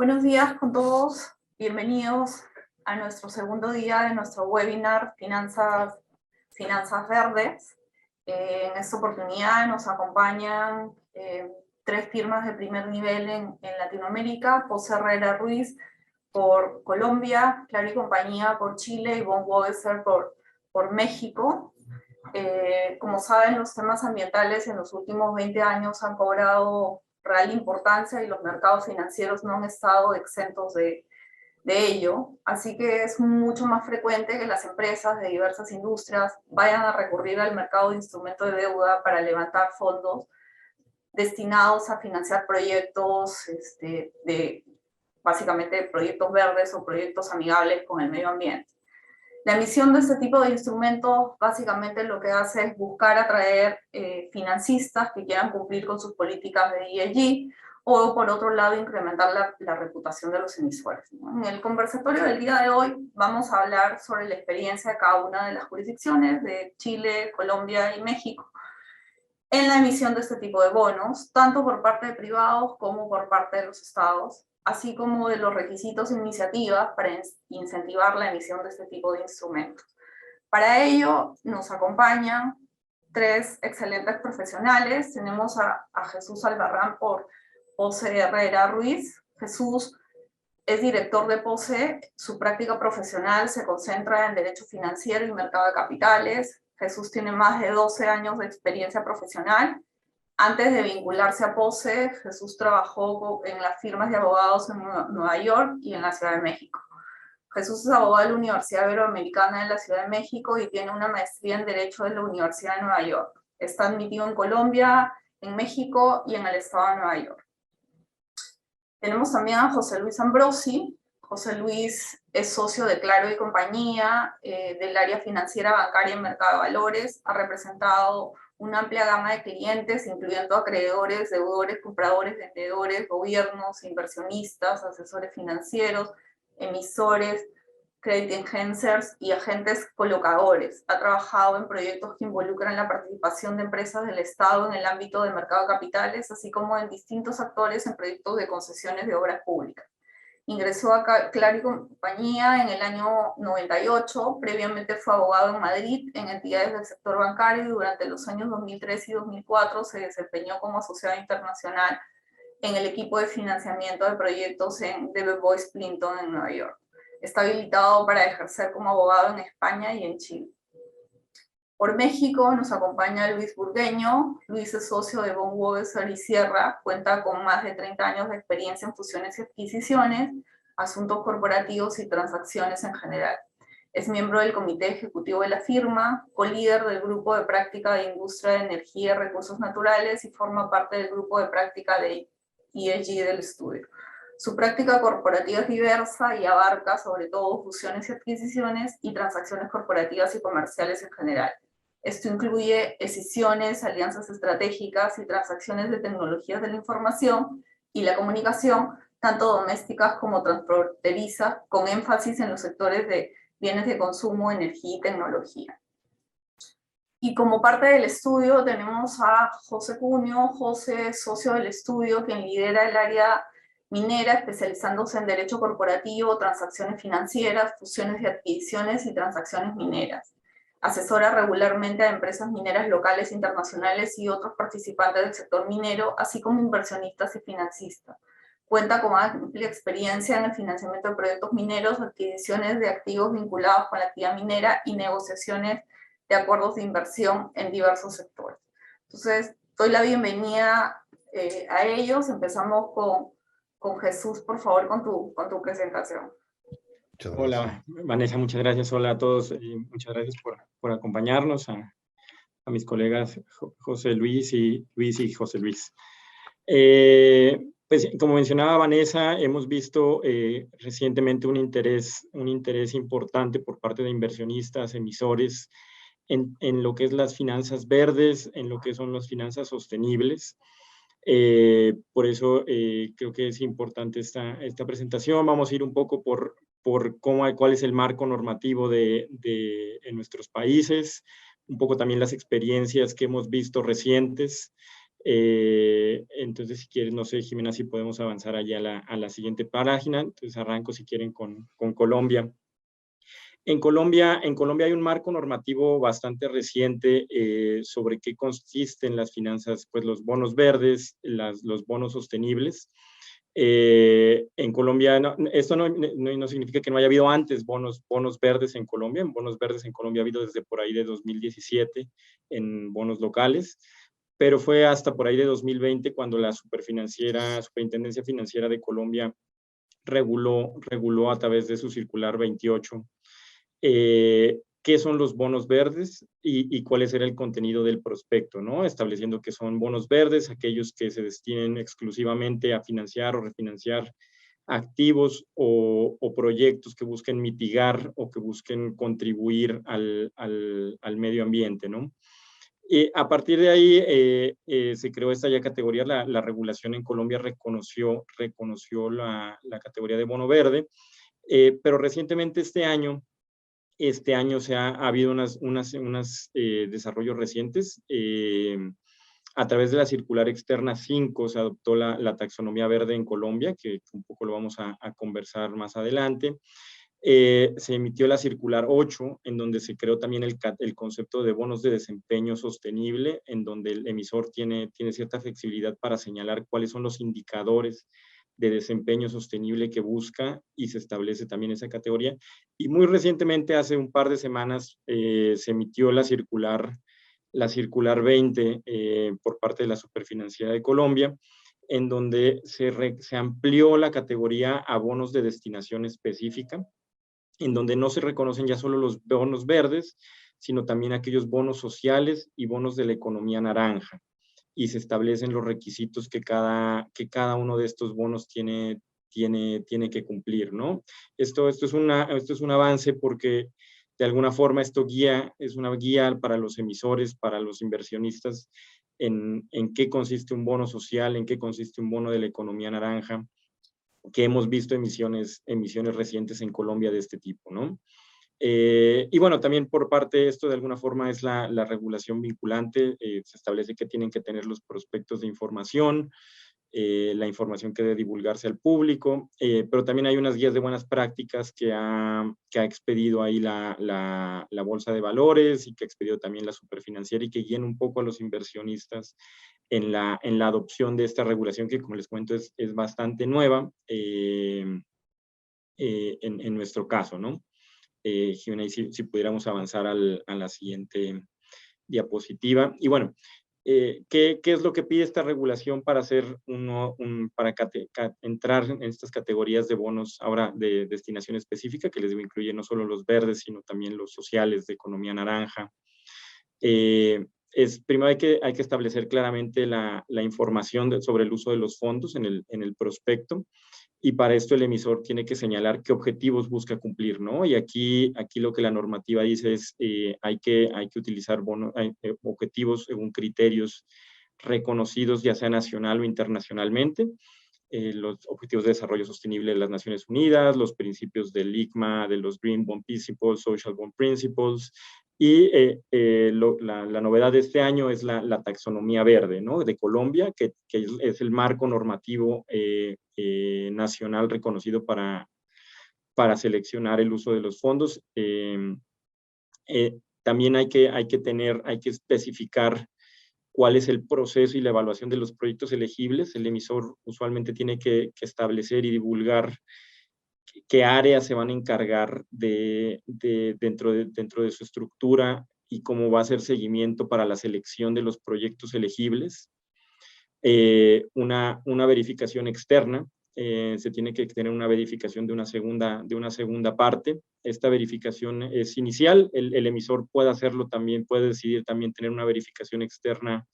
Buenos días con todos, bienvenidos a nuestro segundo día de nuestro webinar Finanzas Verdes. En esta oportunidad nos acompañan tres firmas de primer nivel en Latinoamérica: Pose Herrera Ruiz por Colombia, Claro y Compañía por Chile y Von Webster por México. Como saben, los temas ambientales en los últimos 20 años han cobrado real importancia y los mercados financieros no han estado exentos de ello, así que es mucho más frecuente que las empresas de diversas industrias vayan a recurrir al mercado de instrumentos de deuda para levantar fondos destinados a financiar proyectos, básicamente proyectos verdes o proyectos amigables con el medio ambiente. La emisión de este tipo de instrumentos básicamente lo que hace es buscar atraer financistas que quieran cumplir con sus políticas de ESG o, por otro lado, incrementar la reputación de los emisores, ¿no? En el conversatorio del día de hoy vamos a hablar sobre la experiencia de cada una de las jurisdicciones de Chile, Colombia y México en la emisión de este tipo de bonos, tanto por parte de privados como por parte de los estados, así como de los requisitos e iniciativas para incentivar la emisión de este tipo de instrumentos. Para ello nos acompañan tres excelentes profesionales. Tenemos a Jesús Albarrán por Pose Herrera Ruiz. Jesús es director de Pose. Su práctica profesional se concentra en derecho financiero y mercado de capitales. Jesús tiene más de 12 años de experiencia profesional. Antes de vincularse a Pose, Jesús trabajó en las firmas de abogados en Nueva York y en la Ciudad de México. Jesús es abogado de la Universidad Iberoamericana de la Ciudad de México y tiene una maestría en Derecho de la Universidad de Nueva York. Está admitido en Colombia, en México y en el estado de Nueva York. Tenemos también a José Luis Ambrosi. José Luis es socio de Claro y Compañía, del área financiera, bancaria y mercado de valores. Ha representado una amplia gama de clientes, incluyendo acreedores, deudores, compradores, vendedores, gobiernos, inversionistas, asesores financieros, emisores, credit enhancers y agentes colocadores. Ha trabajado en proyectos que involucran la participación de empresas del Estado en el ámbito del mercado de capitales, así como en distintos actores en proyectos de concesiones de obras públicas. Ingresó a Claro y Compañía en el año 98, previamente fue abogado en Madrid en entidades del sector bancario y durante los años 2003 y 2004 se desempeñó como asociado internacional en el equipo de financiamiento de proyectos en DB Boyce Clinton en Nueva York. Está habilitado para ejercer como abogado en España y en Chile. Por México nos acompaña Luis Burgueño. Luis es socio de Von Webster y Sierra, cuenta con más de 30 años de experiencia en fusiones y adquisiciones, asuntos corporativos y transacciones en general. Es miembro del comité ejecutivo de la firma, co-líder del grupo de práctica de industria de energía y recursos naturales y forma parte del grupo de práctica de ESG del estudio. Su práctica corporativa es diversa y abarca sobre todo fusiones y adquisiciones y transacciones corporativas y comerciales en general. Esto incluye escisiones, alianzas estratégicas y transacciones de tecnologías de la información y la comunicación, tanto domésticas como transfronterizas, con énfasis en los sectores de bienes de consumo, energía y tecnología. Y como parte del estudio tenemos a José Cunio. José es socio del estudio, quien lidera el área minera, especializándose en derecho corporativo, transacciones financieras, fusiones y adquisiciones y transacciones mineras. Asesora regularmente a empresas mineras locales, internacionales y otros participantes del sector minero, así como inversionistas y financistas. Cuenta con amplia experiencia en el financiamiento de proyectos mineros, adquisiciones de activos vinculados con la actividad minera y negociaciones de acuerdos de inversión en diversos sectores. Entonces, doy la bienvenida a ellos. Empezamos con Jesús, por favor, con tu presentación. Hola, Vanessa, muchas gracias. Hola a todos. Muchas gracias por acompañarnos, a mis colegas José Luis y José Luis. Pues, como mencionaba Vanessa, hemos visto recientemente un interés importante por parte de inversionistas, emisores, en lo que es las finanzas verdes, en lo que son las finanzas sostenibles. Por eso creo que es importante esta presentación. Vamos a ir un poco por cuál es el marco normativo en nuestros países, un poco también las experiencias que hemos visto recientes, Entonces, si quieres, no sé, Jimena, si podemos avanzar allá a la siguiente página. Entonces, arranco, si quieren, con Colombia. En Colombia hay un marco normativo bastante reciente sobre qué consisten las finanzas, pues los bonos verdes, los bonos sostenibles. En Colombia, esto no significa que no haya habido antes bonos verdes en Colombia. En bonos verdes en Colombia ha habido desde por ahí de 2017 en bonos locales, pero fue hasta por ahí de 2020 cuando la Superintendencia Financiera de Colombia reguló a través de su circular 28 qué son los bonos verdes y cuál era el contenido del prospecto, ¿no? Estableciendo que son bonos verdes aquellos que se destinen exclusivamente a financiar o refinanciar activos o proyectos que busquen mitigar o que busquen contribuir al medio ambiente, ¿no? A partir de ahí se creó esta ya categoría, la regulación en Colombia reconoció la categoría de bono verde, pero recientemente este año ha habido unos desarrollos recientes. A través de la circular externa 5 se adoptó la taxonomía verde en Colombia, que un poco lo vamos a conversar más adelante. Se emitió la circular 8, en donde se creó también el concepto de bonos de desempeño sostenible, en donde el emisor tiene cierta flexibilidad para señalar cuáles son los indicadores de desempeño sostenible que busca, y se establece también esa categoría. Y muy recientemente, hace un par de semanas, se emitió la circular 20 por parte de la Superfinanciera de Colombia, en donde se amplió la categoría a bonos de destinación específica, en donde no se reconocen ya solo los bonos verdes, sino también aquellos bonos sociales y bonos de la economía naranja. Y se establecen los requisitos que cada uno de estos bonos tiene que cumplir, ¿no? Esto es un avance porque de alguna forma es una guía para los emisores, para los inversionistas, en qué consiste un bono social, en qué consiste un bono de la economía naranja, que hemos visto emisiones recientes en Colombia de este tipo, ¿no? Y bueno, también por parte de esto, de alguna forma, es la regulación vinculante. Se establece que tienen que tener los prospectos de información, la información que debe divulgarse al público, pero también hay unas guías de buenas prácticas que ha expedido ahí la Bolsa de Valores, y que ha expedido también la Superfinanciera, y que guían un poco a los inversionistas en la adopción de esta regulación, que, como les cuento, es bastante nueva en nuestro caso, ¿no? Jimena, si pudiéramos avanzar a la siguiente diapositiva. Y bueno, ¿qué es lo que pide esta regulación para entrar en estas categorías de bonos ahora de destinación específica, que les incluye no solo los verdes, sino también los sociales de economía naranja? Primero hay que establecer claramente la información sobre el uso de los fondos en el prospecto, y para esto el emisor tiene que señalar qué objetivos busca cumplir, ¿no? Y aquí lo que la normativa dice es hay que utilizar objetivos según criterios reconocidos, ya sea nacional o internacionalmente. Los Objetivos de Desarrollo Sostenible de las Naciones Unidas, los principios del ICMA, de los Green Bond Principles, Social Bond Principles, y la novedad de este año es la taxonomía verde, ¿no? De Colombia, que es el marco normativo nacional reconocido para seleccionar el uso de los fondos. También hay que especificar cuál es el proceso y la evaluación de los proyectos elegibles. El emisor usualmente tiene que establecer y divulgar qué áreas se van a encargar dentro de su estructura, y cómo va a ser seguimiento para la selección de los proyectos elegibles. Una verificación externa. Se tiene que tener una verificación de una segunda parte. Esta verificación es inicial. El emisor puede hacerlo también, puede decidir también tener una verificación externa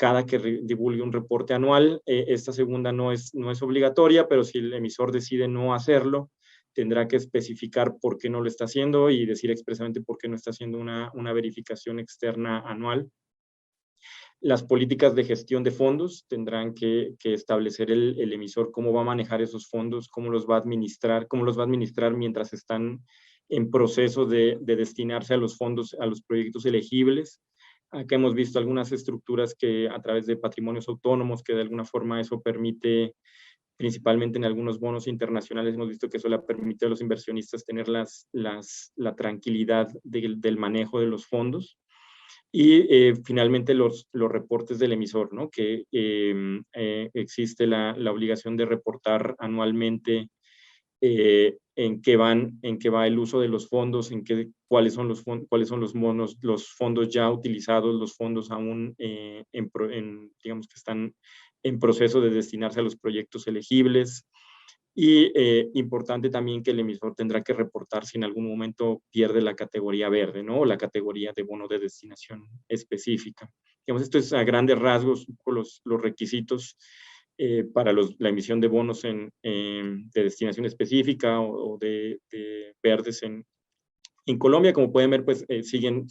cada que divulgue un reporte anual. Esta segunda no es obligatoria, pero si el emisor decide no hacerlo, tendrá que especificar por qué no lo está haciendo y decir expresamente por qué no está haciendo una verificación externa anual. Las políticas de gestión de fondos tendrán que establecer el emisor cómo va a manejar esos fondos, cómo los va a administrar mientras están en proceso de destinarse a los fondos, a los proyectos elegibles. Acá hemos visto algunas estructuras que a través de patrimonios autónomos, que de alguna forma eso permite, principalmente en algunos bonos internacionales, hemos visto que eso le permite a los inversionistas tener la tranquilidad del manejo de los fondos. Y finalmente los reportes del emisor, ¿no? Que existe la obligación de reportar anualmente en qué va el uso de los fondos, cuáles son los fondos ya utilizados, los fondos aún digamos que están en proceso de destinarse a los proyectos elegibles. Y importante también que el emisor tendrá que reportar si en algún momento pierde la categoría verde, ¿no? O la categoría de bono de destinación específica. Digamos, esto es a grandes rasgos los requisitos para la emisión de bonos de destinación específica o de verdes en Colombia. Como pueden ver, pues siguen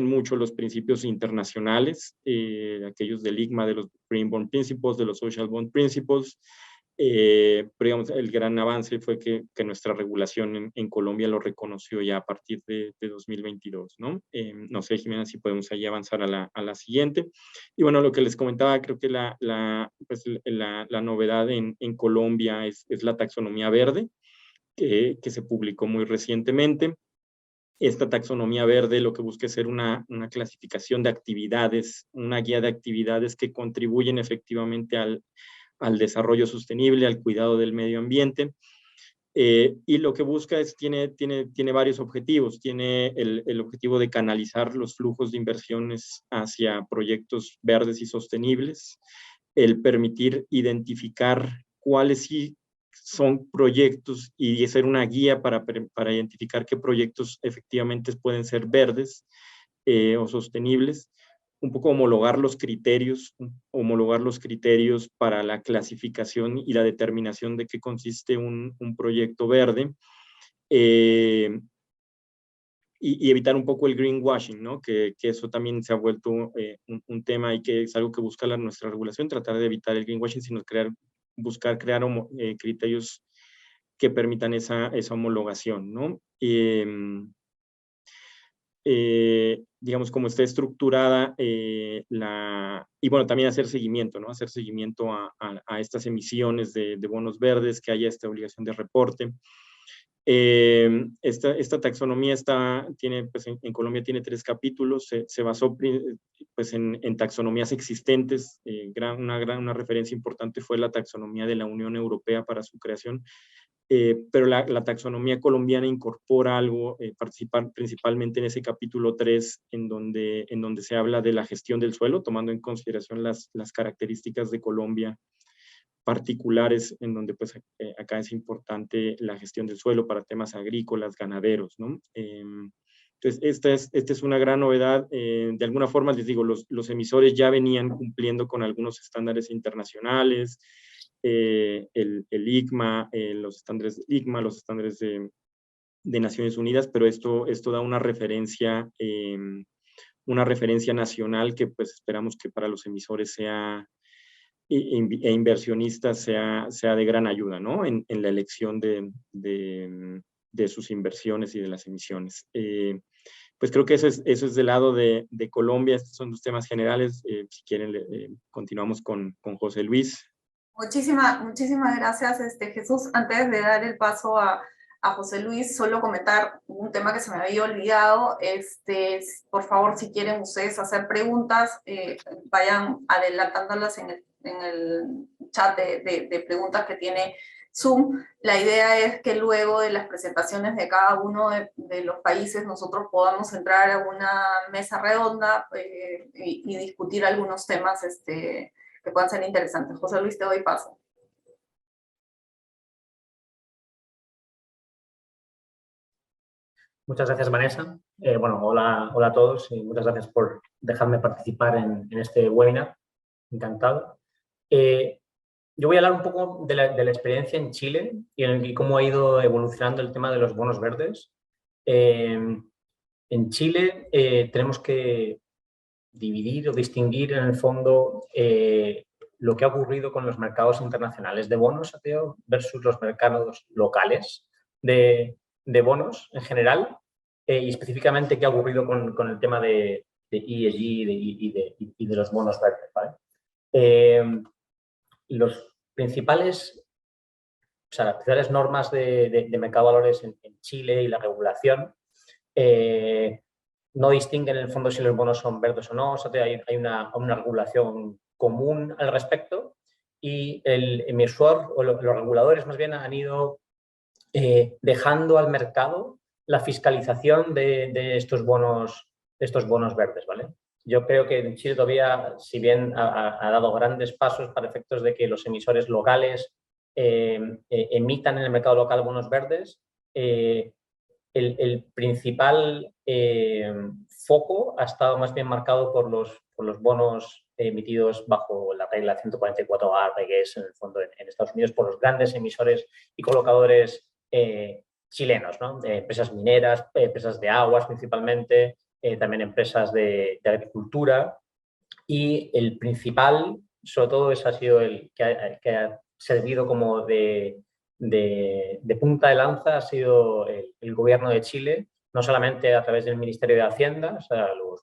mucho los principios internacionales, aquellos del ICMA, de los Green Bond Principles, de los Social Bond Principles. Pero digamos, el gran avance fue que nuestra regulación en Colombia lo reconoció ya a partir de 2022, ¿no? No sé, Jimena, si podemos ahí avanzar a la siguiente. Y bueno, lo que les comentaba, creo que pues, la novedad en Colombia es la taxonomía verde, que se publicó muy recientemente. Esta taxonomía verde lo que busca es ser una clasificación de actividades, una guía de actividades que contribuyen efectivamente al desarrollo sostenible, al cuidado del medio ambiente. Y lo que busca tiene varios objetivos. Tiene el objetivo de canalizar los flujos de inversiones hacia proyectos verdes y sostenibles, el permitir identificar cuáles sí son proyectos y ser una guía para identificar qué proyectos efectivamente pueden ser verdes o sostenibles, un poco homologar los criterios para la clasificación y la determinación de qué consiste un proyecto verde, y evitar un poco el greenwashing, ¿no? Que eso también se ha vuelto un tema y que es algo que busca nuestra regulación, tratar de evitar el greenwashing, sino buscar crear criterios que permitan esa homologación, ¿no? Digamos, cómo está estructurada y bueno, también hacer seguimiento, ¿no? Hacer seguimiento a estas emisiones de bonos verdes, que haya esta obligación de reporte. Esta taxonomía pues en Colombia tiene 3 capítulos, se basó pues en taxonomías existentes. Una referencia importante fue la taxonomía de la Unión Europea para su creación. Pero la taxonomía colombiana incorpora algo, principalmente en ese capítulo 3, en donde se habla de la gestión del suelo, tomando en consideración las características de Colombia particulares, en donde pues acá es importante la gestión del suelo para temas agrícolas, ganaderos, ¿no? Entonces, esta es una gran novedad. De alguna forma, les digo, los emisores ya venían cumpliendo con algunos estándares internacionales, el ICMA, los estándares de ICMA, los estándares de Naciones Unidas, pero esto da una referencia nacional que pues esperamos que para los emisores e inversionistas sea de gran ayuda, ¿no? En la elección de sus inversiones y de las emisiones. Pues creo que eso es del lado de Colombia. Estos son los temas generales. Si quieren, continuamos con José Luis. Muchísimas gracias, Jesús. Antes de dar el paso a José Luis, solo comentar un tema que se me había olvidado. Por favor, si quieren ustedes hacer preguntas, vayan adelantándolas en el chat de preguntas que tiene Zoom. La idea es que luego de las presentaciones de cada uno de los países nosotros podamos entrar a una mesa redonda y discutir algunos temas que puedan ser interesantes. José Luis, te doy paso. Muchas gracias, Vanessa. Bueno, hola a todos y muchas gracias por dejarme participar en este webinar. Encantado. Yo voy a hablar un poco de la experiencia en Chile y cómo ha ido evolucionando el tema de los bonos verdes. En Chile tenemos que dividir o distinguir en el fondo lo que ha ocurrido con los mercados internacionales de bonos versus los mercados locales de bonos en general. y específicamente qué ha ocurrido con el tema de ESG y de los bonos verdes, ¿vale? Las principales normas de mercado de valores en Chile y la regulación no distinguen en el fondo si los bonos son verdes o no. O sea, hay una regulación común al respecto y el emisor o los reguladores más bien han ido dejando al mercado la fiscalización de estos bonos verdes, ¿vale? Yo creo que en Chile todavía, si bien ha dado grandes pasos para efectos de que los emisores locales emitan en el mercado local bonos verdes, el principal foco ha estado más bien marcado por los bonos emitidos bajo la regla 144A, que es en el fondo en Estados Unidos, por los grandes emisores y colocadores chilenos, ¿no? Empresas mineras, empresas de aguas principalmente, también empresas de agricultura, y el principal, sobre todo, ese ha sido el que ha servido como de punta de lanza, ha sido el gobierno de Chile, no solamente a través del Ministerio de Hacienda, o sea, los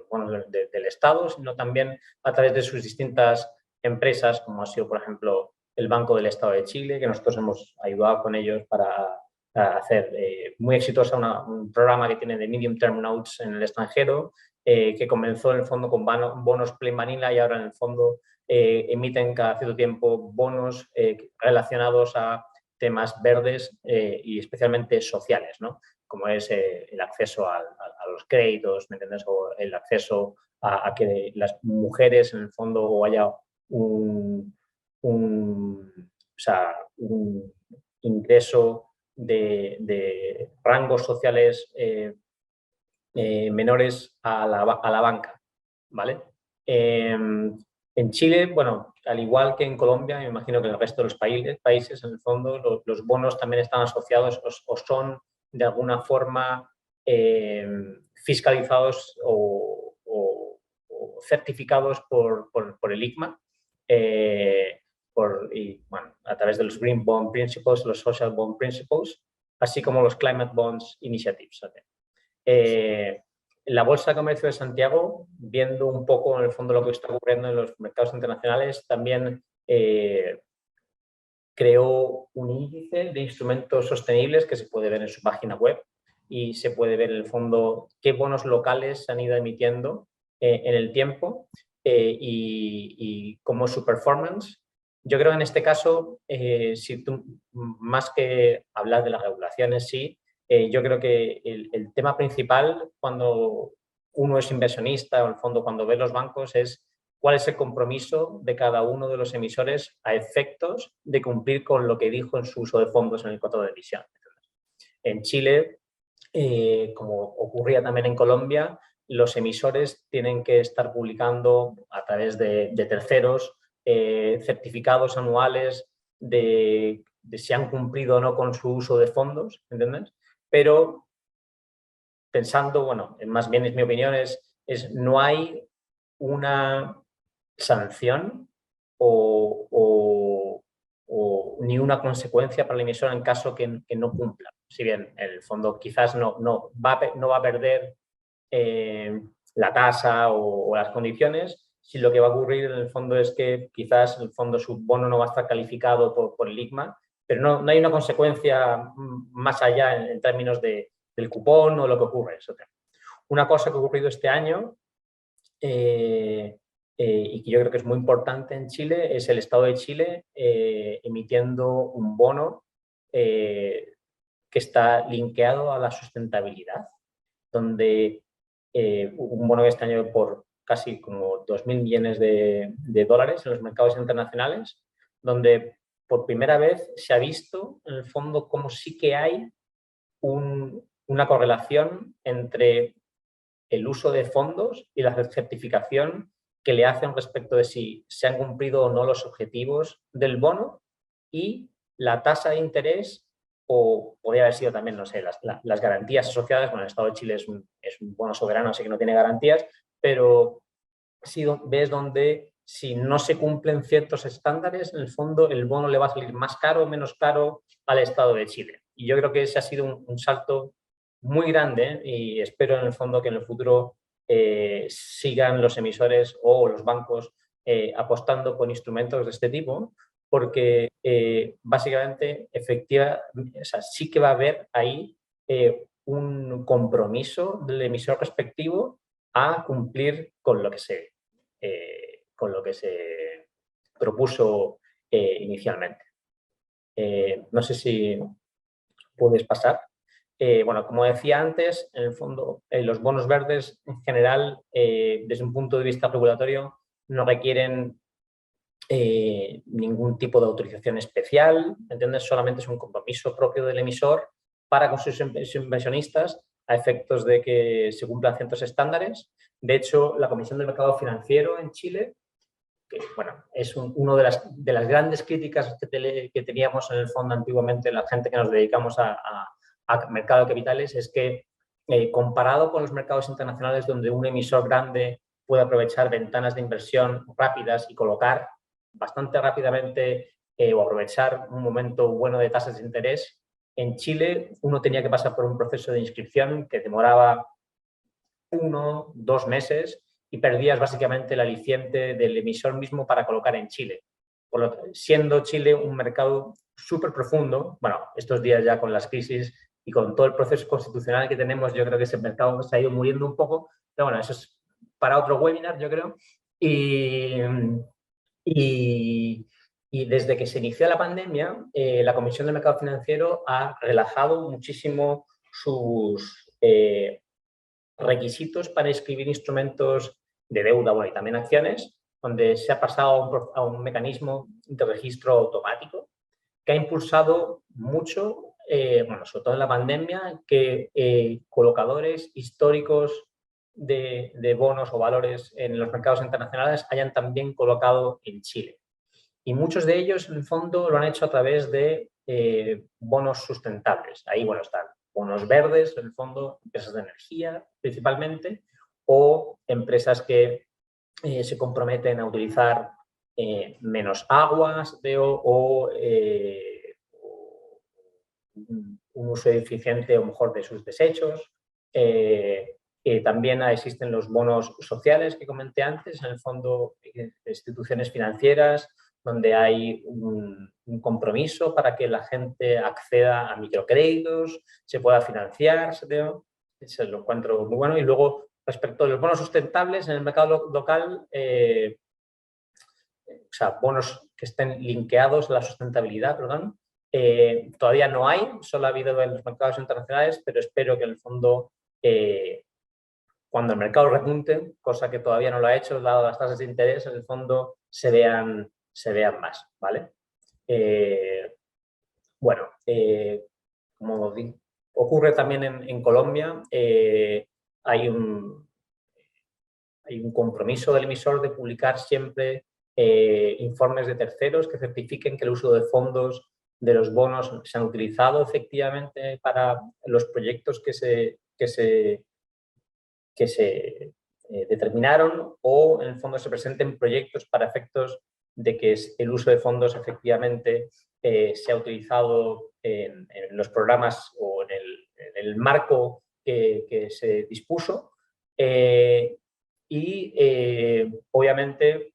bonos del Estado, sino también a través de sus distintas empresas, como ha sido, por ejemplo, el Banco del Estado de Chile, que nosotros hemos ayudado con ellos para hacer muy exitosa un programa que tiene de Medium Term Notes en el extranjero, que comenzó en el fondo con bonos plain vanilla y ahora en el fondo emiten cada cierto tiempo bonos relacionados a temas verdes y especialmente sociales, ¿no? Como es el acceso a los créditos, ¿me entiendes? O el acceso a que las mujeres en el fondo haya un ingreso de rangos sociales menores a la banca, ¿vale? En Chile, bueno, al igual que en Colombia, me imagino que en el resto de los países, en el fondo, los bonos también están asociados o son de alguna forma fiscalizados o certificados por el ICMA, a través de los Green Bond Principles, los Social Bond Principles, así como los Climate Bonds Initiatives. La Bolsa de Comercio de Santiago, viendo un poco en el fondo lo que está ocurriendo en los mercados internacionales, también creó un índice de instrumentos sostenibles que se puede ver en su página web y se puede ver en el fondo qué bonos locales se han ido emitiendo en el tiempo y cómo es su performance. Yo creo que en este caso, si tú, más que hablar de las regulaciones, sí, yo creo que el tema principal cuando uno es inversionista o en el fondo cuando ve los bancos es cuál es el compromiso de cada uno de los emisores a efectos de cumplir con lo que dijo en su uso de fondos en el contrato de emisión. En Chile, como ocurría también en Colombia, los emisores tienen que estar publicando a través de terceros certificados anuales de si han cumplido o no con su uso de fondos, ¿entiendes? Pero pensando, bueno, más bien es mi opinión, no hay una sanción ni una consecuencia para el emisor en caso que no cumpla. Si bien en el fondo quizás no va a perder la tasa o las condiciones, si lo que va a ocurrir en el fondo es que quizás en el fondo su bono no va a estar calificado por el ICMA, pero no hay una consecuencia más allá en términos del cupón o lo que ocurre. Una cosa que ha ocurrido este año y que yo creo que es muy importante en Chile es el Estado de Chile emitiendo un bono que está linkeado a la sustentabilidad, donde un bono que este año por casi como 2.000 millones de dólares en los mercados internacionales, donde por primera vez se ha visto en el fondo como sí que hay una correlación entre el uso de fondos y la certificación que le hacen respecto de si se han cumplido o no los objetivos del bono y la tasa de interés o podría haber sido también, no sé, las garantías asociadas. Bueno, el Estado de Chile es un bono soberano, así que no tiene garantías, pero si ves donde si no se cumplen ciertos estándares, en el fondo el bono le va a salir más caro o menos caro al Estado de Chile. Y yo creo que ese ha sido un salto muy grande y espero en el fondo que en el futuro sigan los emisores o los bancos apostando con instrumentos de este tipo, porque básicamente o sea, sí que va a haber ahí un compromiso del emisor respectivo a cumplir con lo que se propuso inicialmente. No sé si puedes pasar. Bueno, como decía antes, en el fondo, los bonos verdes en general, desde un punto de vista regulatorio, no requieren ningún tipo de autorización especial, ¿entiendes? Solamente es un compromiso propio del emisor para con sus inversionistas a efectos de que se cumplan ciertos estándares. De hecho, la Comisión del Mercado Financiero en Chile, que bueno, es una de las grandes críticas que teníamos en el fondo antiguamente la gente que nos dedicamos a mercado de capitales, es que comparado con los mercados internacionales donde un emisor grande puede aprovechar ventanas de inversión rápidas y colocar bastante rápidamente o aprovechar un momento bueno de tasas de interés, en Chile uno tenía que pasar por un proceso de inscripción que demoraba 1, 2 meses y perdías básicamente el aliciente del emisor mismo para colocar en Chile. Siendo Chile un mercado súper profundo, bueno, estos días ya con las crisis y con todo el proceso constitucional que tenemos, yo creo que ese mercado se ha ido muriendo un poco, pero bueno, eso es para otro webinar, yo creo. Y desde que se inició la pandemia, la Comisión del Mercado Financiero ha relajado muchísimo sus requisitos para inscribir instrumentos de deuda, bueno, y también acciones, donde se ha pasado a un mecanismo de registro automático que ha impulsado mucho, bueno, sobre todo en la pandemia, que colocadores históricos de bonos o valores en los mercados internacionales hayan también colocado en Chile. Y muchos de ellos, en el fondo, lo han hecho a través de bonos sustentables. Ahí, bueno, están bonos verdes, en el fondo, empresas de energía principalmente, o empresas que se comprometen a utilizar menos aguas o un uso eficiente o mejor de sus desechos. También existen los bonos sociales que comenté antes, en el fondo, instituciones financieras, donde hay un compromiso para que la gente acceda a microcréditos, se pueda financiar, se lo encuentro muy bueno. Y luego, respecto a los bonos sustentables en el mercado local, o sea, bonos que estén linkeados a la sustentabilidad, perdón, todavía no hay, solo ha habido en los mercados internacionales, pero espero que en el fondo, cuando el mercado repunte, cosa que todavía no lo ha hecho, dado las tasas de interés, en el fondo se vean más, ¿vale? Bueno, como ocurre también en Colombia, hay un compromiso del emisor de publicar siempre informes de terceros que certifiquen que el uso de fondos de los bonos se han utilizado efectivamente para los proyectos que se determinaron, o en el fondo se presenten proyectos para efectos de que el uso de fondos efectivamente se ha utilizado en los programas o en el marco que se dispuso. Obviamente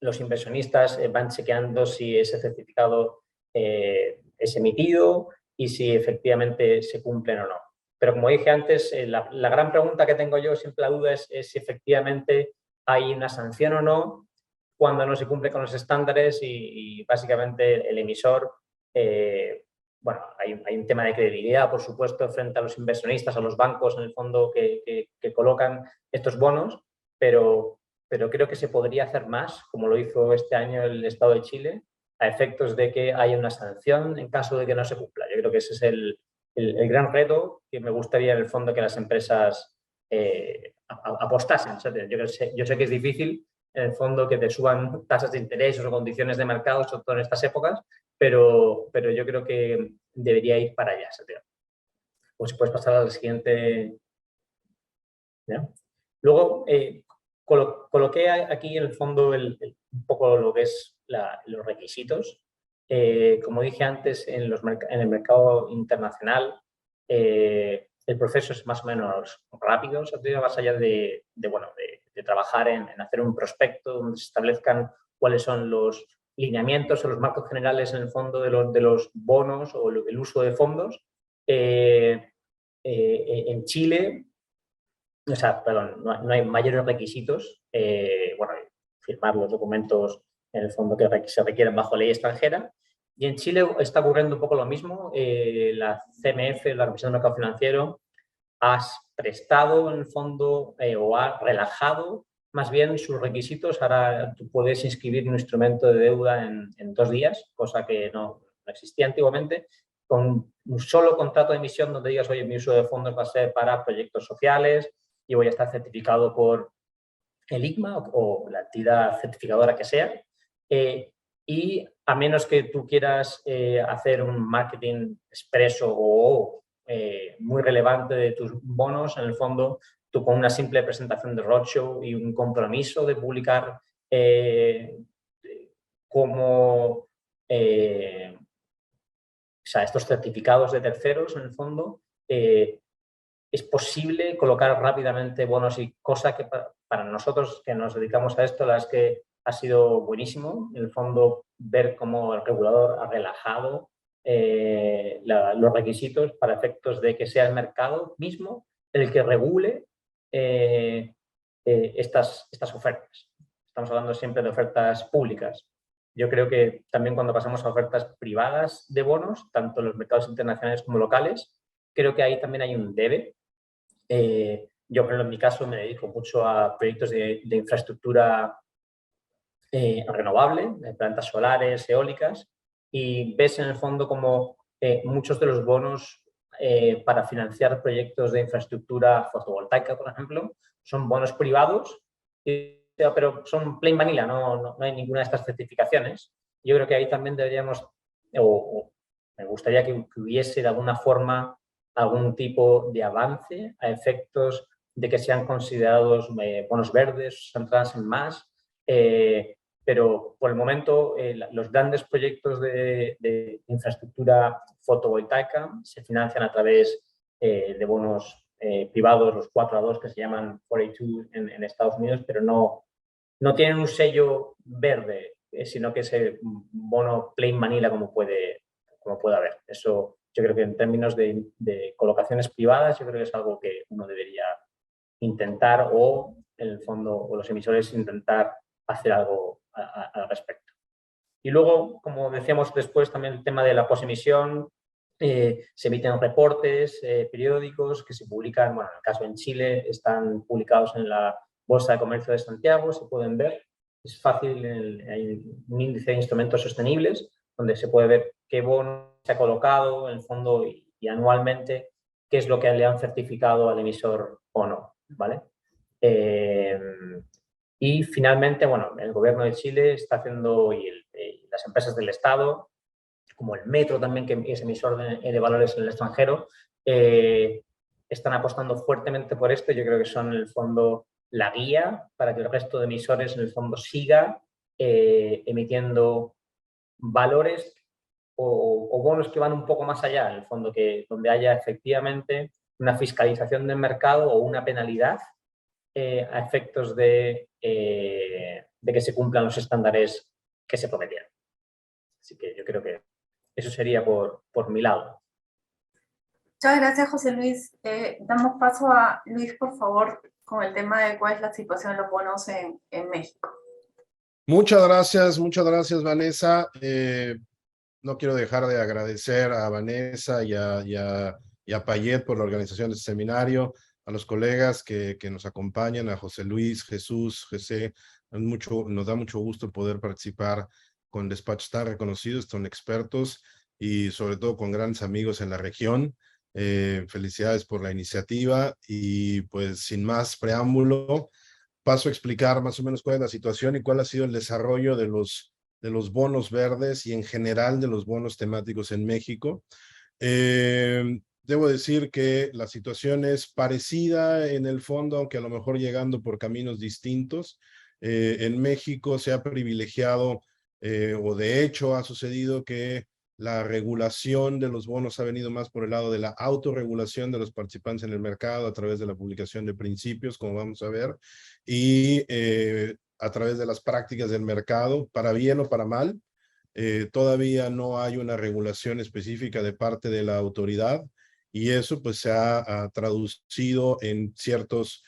los inversionistas van chequeando si ese certificado es emitido y si efectivamente se cumplen o no. Pero como dije antes, la gran pregunta que tengo yo, siempre la duda, es si efectivamente hay una sanción o no cuando no se cumple con los estándares y básicamente el emisor, bueno, hay un tema de credibilidad, por supuesto, frente a los inversionistas, a los bancos, en el fondo, que colocan estos bonos, pero creo que se podría hacer más, como lo hizo este año el Estado de Chile, a efectos de que haya una sanción en caso de que no se cumpla. Yo creo que ese es el gran reto que me gustaría en el fondo que las empresas apostasen. Yo sé que es difícil en el fondo que te suban tasas de interés o condiciones de mercado, sobre todo en estas épocas, pero yo creo que debería ir para allá. O si puedes pasar al siguiente. ¿Ya? Luego, coloqué aquí en el fondo un poco lo que es los requisitos. Como dije antes, en el mercado internacional, el proceso es más o menos rápido, o sea, más allá de trabajar en hacer un prospecto donde se establezcan cuáles son los lineamientos o los marcos generales en el fondo de los bonos o el uso de fondos. En Chile, o sea, perdón, no hay mayores requisitos, firmar los documentos en el fondo que se requieren bajo ley extranjera. Y en Chile está ocurriendo un poco lo mismo. La CMF, la Comisión de Mercado Financiero, ha prestado en el fondo o ha relajado más bien sus requisitos. Ahora tú puedes inscribir un instrumento de deuda en 2 días, cosa que no existía antiguamente, con un solo contrato de emisión donde digas, oye, mi uso de fondos va a ser para proyectos sociales y voy a estar certificado por el ICMA o la entidad certificadora que sea. Y a menos que tú quieras hacer un marketing expreso o muy relevante de tus bonos, en el fondo, tú con una simple presentación de roadshow y un compromiso de publicar estos certificados de terceros, en el fondo, es posible colocar rápidamente bonos y cosa que para nosotros que nos dedicamos a esto, la verdad es que ha sido buenísimo. En el fondo, ver cómo el regulador ha relajado los requisitos para efectos de que sea el mercado mismo el que regule estas ofertas. Estamos hablando siempre de ofertas públicas. Yo creo que también cuando pasamos a ofertas privadas de bonos, tanto en los mercados internacionales como locales, creo que ahí también hay un debe. Yo, en mi caso, me dedico mucho a proyectos de infraestructura renovable, de plantas solares, eólicas, y ves en el fondo como muchos de los bonos para financiar proyectos de infraestructura fotovoltaica, por ejemplo, son bonos privados, pero son plain vanilla, no hay ninguna de estas certificaciones. Yo creo que ahí también deberíamos, o me gustaría que hubiese de alguna forma algún tipo de avance a efectos de que sean considerados bonos verdes, se entrasen más, pero por el momento los grandes proyectos de infraestructura fotovoltaica se financian a través de bonos privados, los 4A2 que se llaman 4A2 en Estados Unidos, pero no tienen un sello verde, sino que es un bono plain vanilla como puede haber. Eso yo creo que en términos de colocaciones privadas, yo creo que es algo que uno debería intentar o, en el fondo, o los emisores intentar hacer algo al respecto. Y luego, como decíamos después, también el tema de la posemisión, se emiten reportes periódicos que se publican, bueno, en el caso en Chile, están publicados en la Bolsa de Comercio de Santiago, se pueden ver. Es fácil, hay un índice de instrumentos sostenibles donde se puede ver qué bono se ha colocado en el fondo y anualmente qué es lo que le han certificado al emisor o no, ¿vale? Y finalmente, bueno, el gobierno de Chile está haciendo, y las empresas del Estado, como el Metro también, que es emisor de valores en el extranjero, están apostando fuertemente por esto. Yo creo que son, en el fondo, la guía para que el resto de emisores, en el fondo, siga emitiendo valores o bonos que van un poco más allá, en el fondo, donde haya efectivamente una fiscalización del mercado o una penalidad a efectos de que se cumplan los estándares que se prometían. Así que yo creo que eso sería por mi lado. Muchas gracias, José Luis. Damos paso a Luis, por favor, con el tema de cuál es la situación de los bonos en México. Muchas gracias, Vanessa. No quiero dejar de agradecer a Vanessa y a Payet por la organización de este seminario, a los colegas que nos acompañan, a José Luis, Jesús, José. Nos da mucho gusto poder participar con despachos tan reconocidos, son expertos y sobre todo con grandes amigos en la región. Felicidades por la iniciativa y pues sin más preámbulo, paso a explicar más o menos cuál es la situación y cuál ha sido el desarrollo de los bonos verdes y en general de los bonos temáticos en México. Debo decir que la situación es parecida en el fondo, aunque a lo mejor llegando por caminos distintos. En México se ha privilegiado, o de hecho ha sucedido que La regulación de los bonos ha venido más por el lado de la autorregulación de los participantes en el mercado a través de la publicación de principios, como vamos a ver, y a través de las prácticas del mercado, para bien o para mal. Todavía no hay una regulación específica de parte de la autoridad y eso pues se ha traducido en ciertos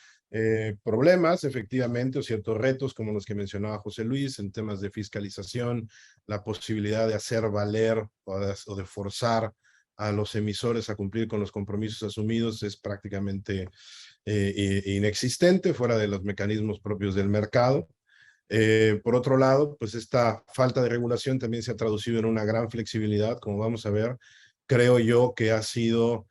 problemas, efectivamente, o ciertos retos como los que mencionaba José Luis en temas de fiscalización, la posibilidad de hacer valer o de forzar a los emisores a cumplir con los compromisos asumidos es prácticamente inexistente fuera de los mecanismos propios del mercado. Por otro lado, pues esta falta de regulación también se ha traducido en una gran flexibilidad, como vamos a ver. Creo yo que ha sido,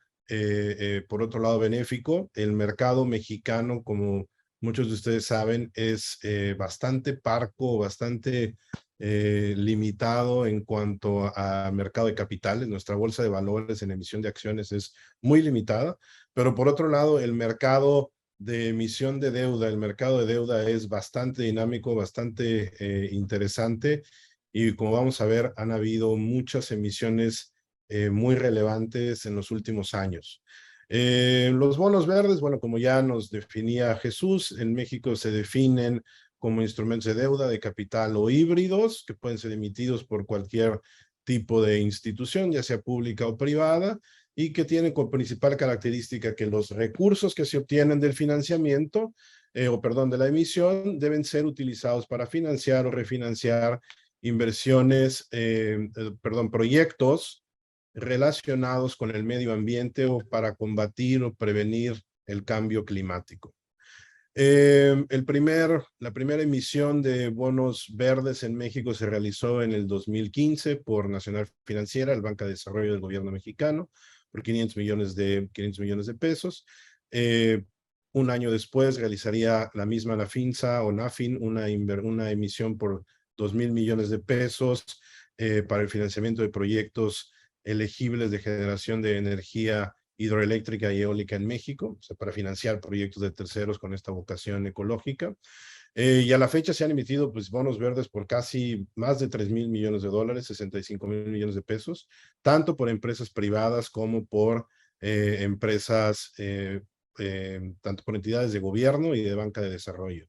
por otro lado, benéfico. El mercado mexicano, como muchos de ustedes saben, es bastante parco, bastante limitado en cuanto a mercado de capitales. Nuestra bolsa de valores en emisión de acciones es muy limitada, pero por otro lado, el mercado de emisión de deuda, el mercado de deuda es bastante dinámico, bastante interesante y como vamos a ver, han habido muchas emisiones muy relevantes en los últimos años. Los bonos verdes, bueno, como ya nos definía Jesús, en México se definen como instrumentos de deuda, de capital o híbridos, que pueden ser emitidos por cualquier tipo de institución, ya sea pública o privada, y que tienen como principal característica que los recursos que se obtienen del financiamiento, de la emisión, deben ser utilizados para financiar o refinanciar inversiones, proyectos relacionados con el medio ambiente o para combatir o prevenir el cambio climático. La primera emisión de bonos verdes en México se realizó en el 2015 por Nacional Financiera, el Banca de Desarrollo del Gobierno mexicano, por 500 millones de pesos. Un año después realizaría la misma Nafinsa o Nafin una emisión por 2,000 millones de pesos para el financiamiento de proyectos elegibles de generación de energía hidroeléctrica y eólica en México, o sea, para financiar proyectos de terceros con esta vocación ecológica. Y a la fecha se han emitido pues, bonos verdes por casi más de 3,000 millones de dólares, 65,000 millones de pesos, tanto por empresas privadas como por tanto por entidades de gobierno y de banca de desarrollo.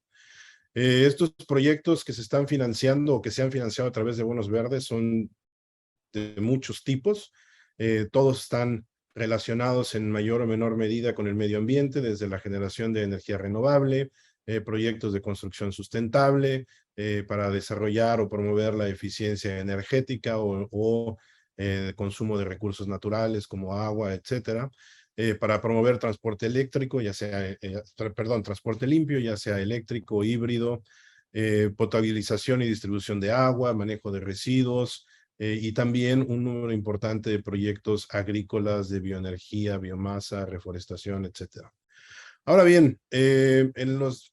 Estos proyectos que se están financiando o que se han financiado a través de bonos verdes son de muchos tipos. Todos están relacionados en mayor o menor medida con el medio ambiente, desde la generación de energía renovable, proyectos de construcción sustentable, para desarrollar o promover la eficiencia energética o consumo de recursos naturales como agua, etcétera. Para promover transporte eléctrico, transporte limpio, ya sea eléctrico, híbrido, potabilización y distribución de agua, manejo de residuos, y también un número importante de proyectos agrícolas de bioenergía, biomasa, reforestación, etcétera. Ahora bien, en los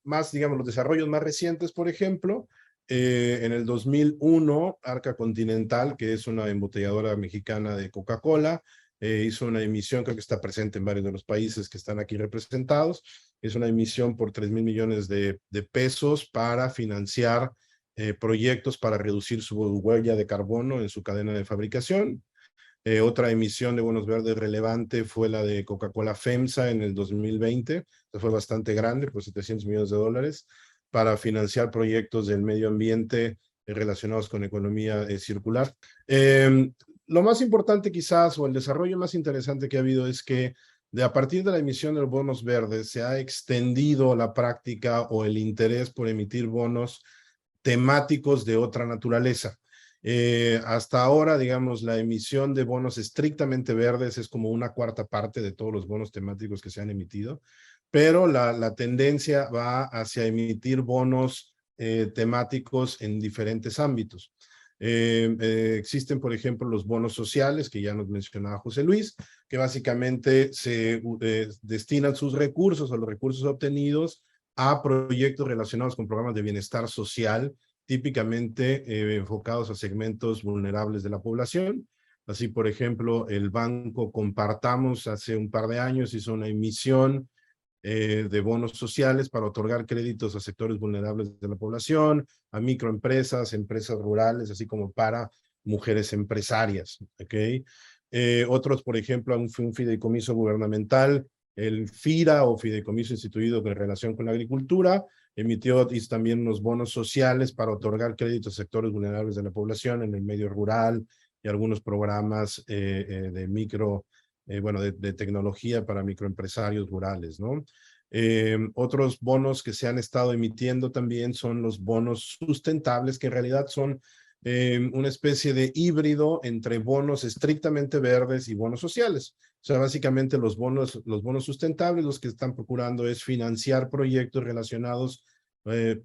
los desarrollos más recientes, por ejemplo, en el 2001, Arca Continental, que es una embotelladora mexicana de Coca-Cola, hizo una emisión, creo que está presente en varios de los países que están aquí representados, es una emisión por 3,000 millones de pesos para financiar proyectos para reducir su huella de carbono en su cadena de fabricación. Otra emisión de bonos verdes relevante fue la de Coca-Cola FEMSA en el 2020, que fue bastante grande, por 700 millones de dólares, para financiar proyectos del medio ambiente relacionados con economía circular. Lo más importante quizás, o el desarrollo más interesante que ha habido es que a partir de la emisión de los bonos verdes se ha extendido la práctica o el interés por emitir bonos temáticos de otra naturaleza. Hasta ahora, digamos, la emisión de bonos estrictamente verdes es como una cuarta parte de todos los bonos temáticos que se han emitido, pero la tendencia va hacia emitir bonos temáticos en diferentes ámbitos. Existen, por ejemplo, los bonos sociales, que ya nos mencionaba José Luis, que básicamente se destinan sus recursos o los recursos obtenidos a proyectos relacionados con programas de bienestar social, típicamente enfocados a segmentos vulnerables de la población. Así, por ejemplo, el banco Compartamos hace un par de años hizo una emisión de bonos sociales para otorgar créditos a sectores vulnerables de la población, a microempresas, empresas rurales, así como para mujeres empresarias, ¿ok? Otros, por ejemplo, un fideicomiso gubernamental, el FIRA o Fideicomiso Instituido en Relación con la Agricultura, emitió también unos bonos sociales para otorgar créditos a sectores vulnerables de la población en el medio rural y algunos programas de de tecnología para microempresarios rurales, ¿no? Otros bonos que se han estado emitiendo también son los bonos sustentables, que en realidad son una especie de híbrido entre bonos estrictamente verdes y bonos sociales. O sea, básicamente los bonos sustentables los que están procurando es financiar proyectos relacionados,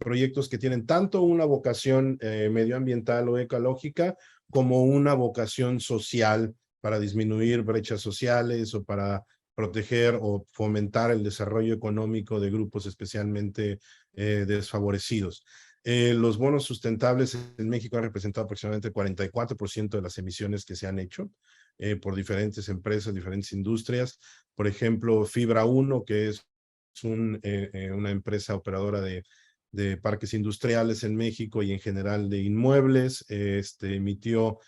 proyectos que tienen tanto una vocación medioambiental o ecológica como una vocación social para disminuir brechas sociales o para proteger o fomentar el desarrollo económico de grupos especialmente desfavorecidos. Los bonos sustentables en México han representado aproximadamente 44% de las emisiones que se han hecho por diferentes empresas, diferentes industrias. Por ejemplo, Fibra 1, que es una empresa operadora de parques industriales en México y en general de inmuebles, emitió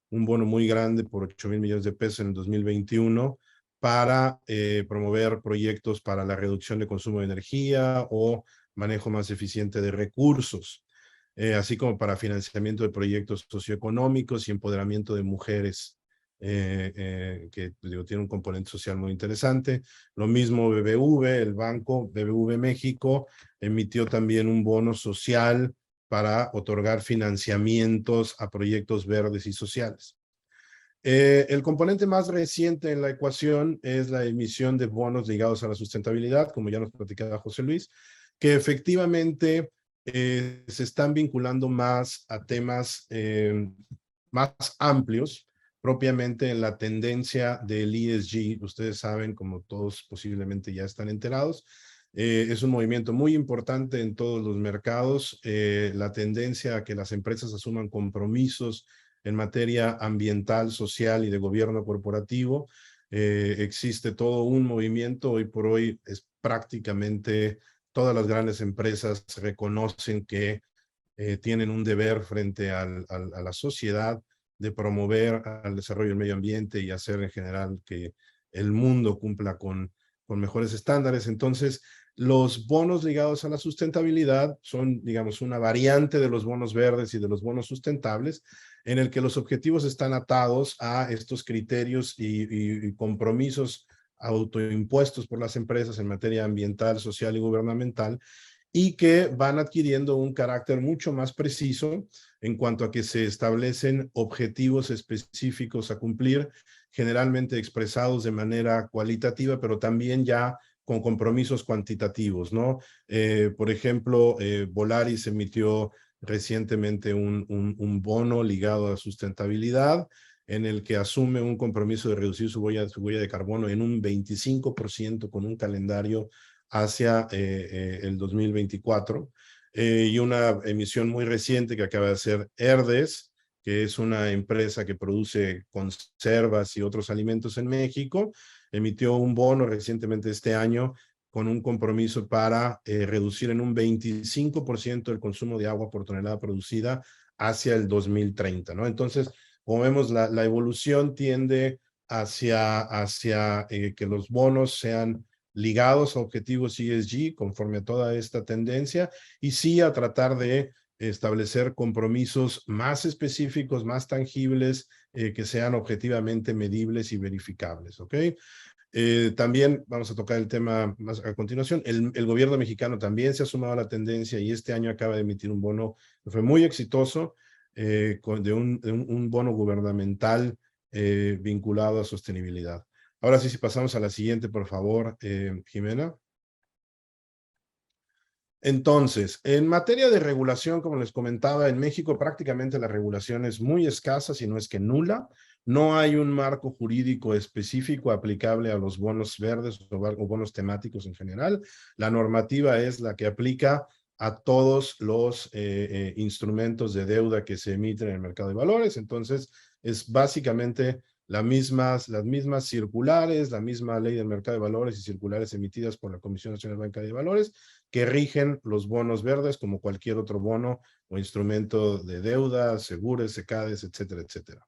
un bono muy grande por 8,000 millones de pesos en el 2021 para promover proyectos para la reducción de consumo de energía o manejo más eficiente de recursos, así como para financiamiento de proyectos socioeconómicos y empoderamiento de mujeres, que tiene un componente social muy interesante. Lo mismo BBV, el banco BBV México, emitió también un bono social para otorgar financiamientos a proyectos verdes y sociales. El componente más reciente en la ecuación es la emisión de bonos ligados a la sustentabilidad, como ya nos platicaba José Luis, que efectivamente se están vinculando más a temas más amplios, propiamente en la tendencia del ESG. Ustedes saben, como todos posiblemente ya están enterados, es un movimiento muy importante en todos los mercados, la tendencia a que las empresas asuman compromisos en materia ambiental, social y de gobierno corporativo. Existe todo un movimiento, hoy por hoy es prácticamente todas las grandes empresas reconocen que tienen un deber frente a la sociedad de promover al desarrollo del medio ambiente y hacer en general que el mundo cumpla con mejores estándares. Entonces, los bonos ligados a la sustentabilidad son, digamos, una variante de los bonos verdes y de los bonos sustentables, en el que los objetivos están atados a estos criterios y compromisos autoimpuestos por las empresas en materia ambiental, social y gubernamental, y que van adquiriendo un carácter mucho más preciso en cuanto a que se establecen objetivos específicos a cumplir, generalmente expresados de manera cualitativa, pero también ya con compromisos cuantitativos, ¿no? Por ejemplo, Volaris emitió recientemente un bono ligado a sustentabilidad, en el que asume un compromiso de reducir su huella de carbono en un 25% con un calendario hacia el 2024. Y una emisión muy reciente que acaba de hacer Herdes, que es una empresa que produce conservas y otros alimentos en México, emitió un bono recientemente este año con un compromiso para reducir en un 25% el consumo de agua por tonelada producida hacia el 2030, ¿no? Entonces, como vemos, la evolución tiende hacia que los bonos sean ligados a objetivos ESG conforme a toda esta tendencia, y sí a tratar de establecer compromisos más específicos, más tangibles, que sean objetivamente medibles y verificables, ¿ok? También vamos a tocar el tema más a continuación. El gobierno mexicano también se ha sumado a la tendencia y este año acaba de emitir un bono que fue muy exitoso, de un bono gubernamental vinculado a sostenibilidad. Ahora sí, si pasamos a la siguiente, por favor, Jimena. Entonces, en materia de regulación, como les comentaba, en México prácticamente la regulación es muy escasa, si no es que nula. No hay un marco jurídico específico aplicable a los bonos verdes o bonos temáticos en general. La normativa es la que aplica a todos los instrumentos de deuda que se emiten en el mercado de valores. Entonces, es básicamente las mismas circulares, la misma ley del mercado de valores y circulares emitidas por la Comisión Nacional Bancaria de Valores, que rigen los bonos verdes como cualquier otro bono o instrumento de deuda, seguros, secades, etcétera, etcétera.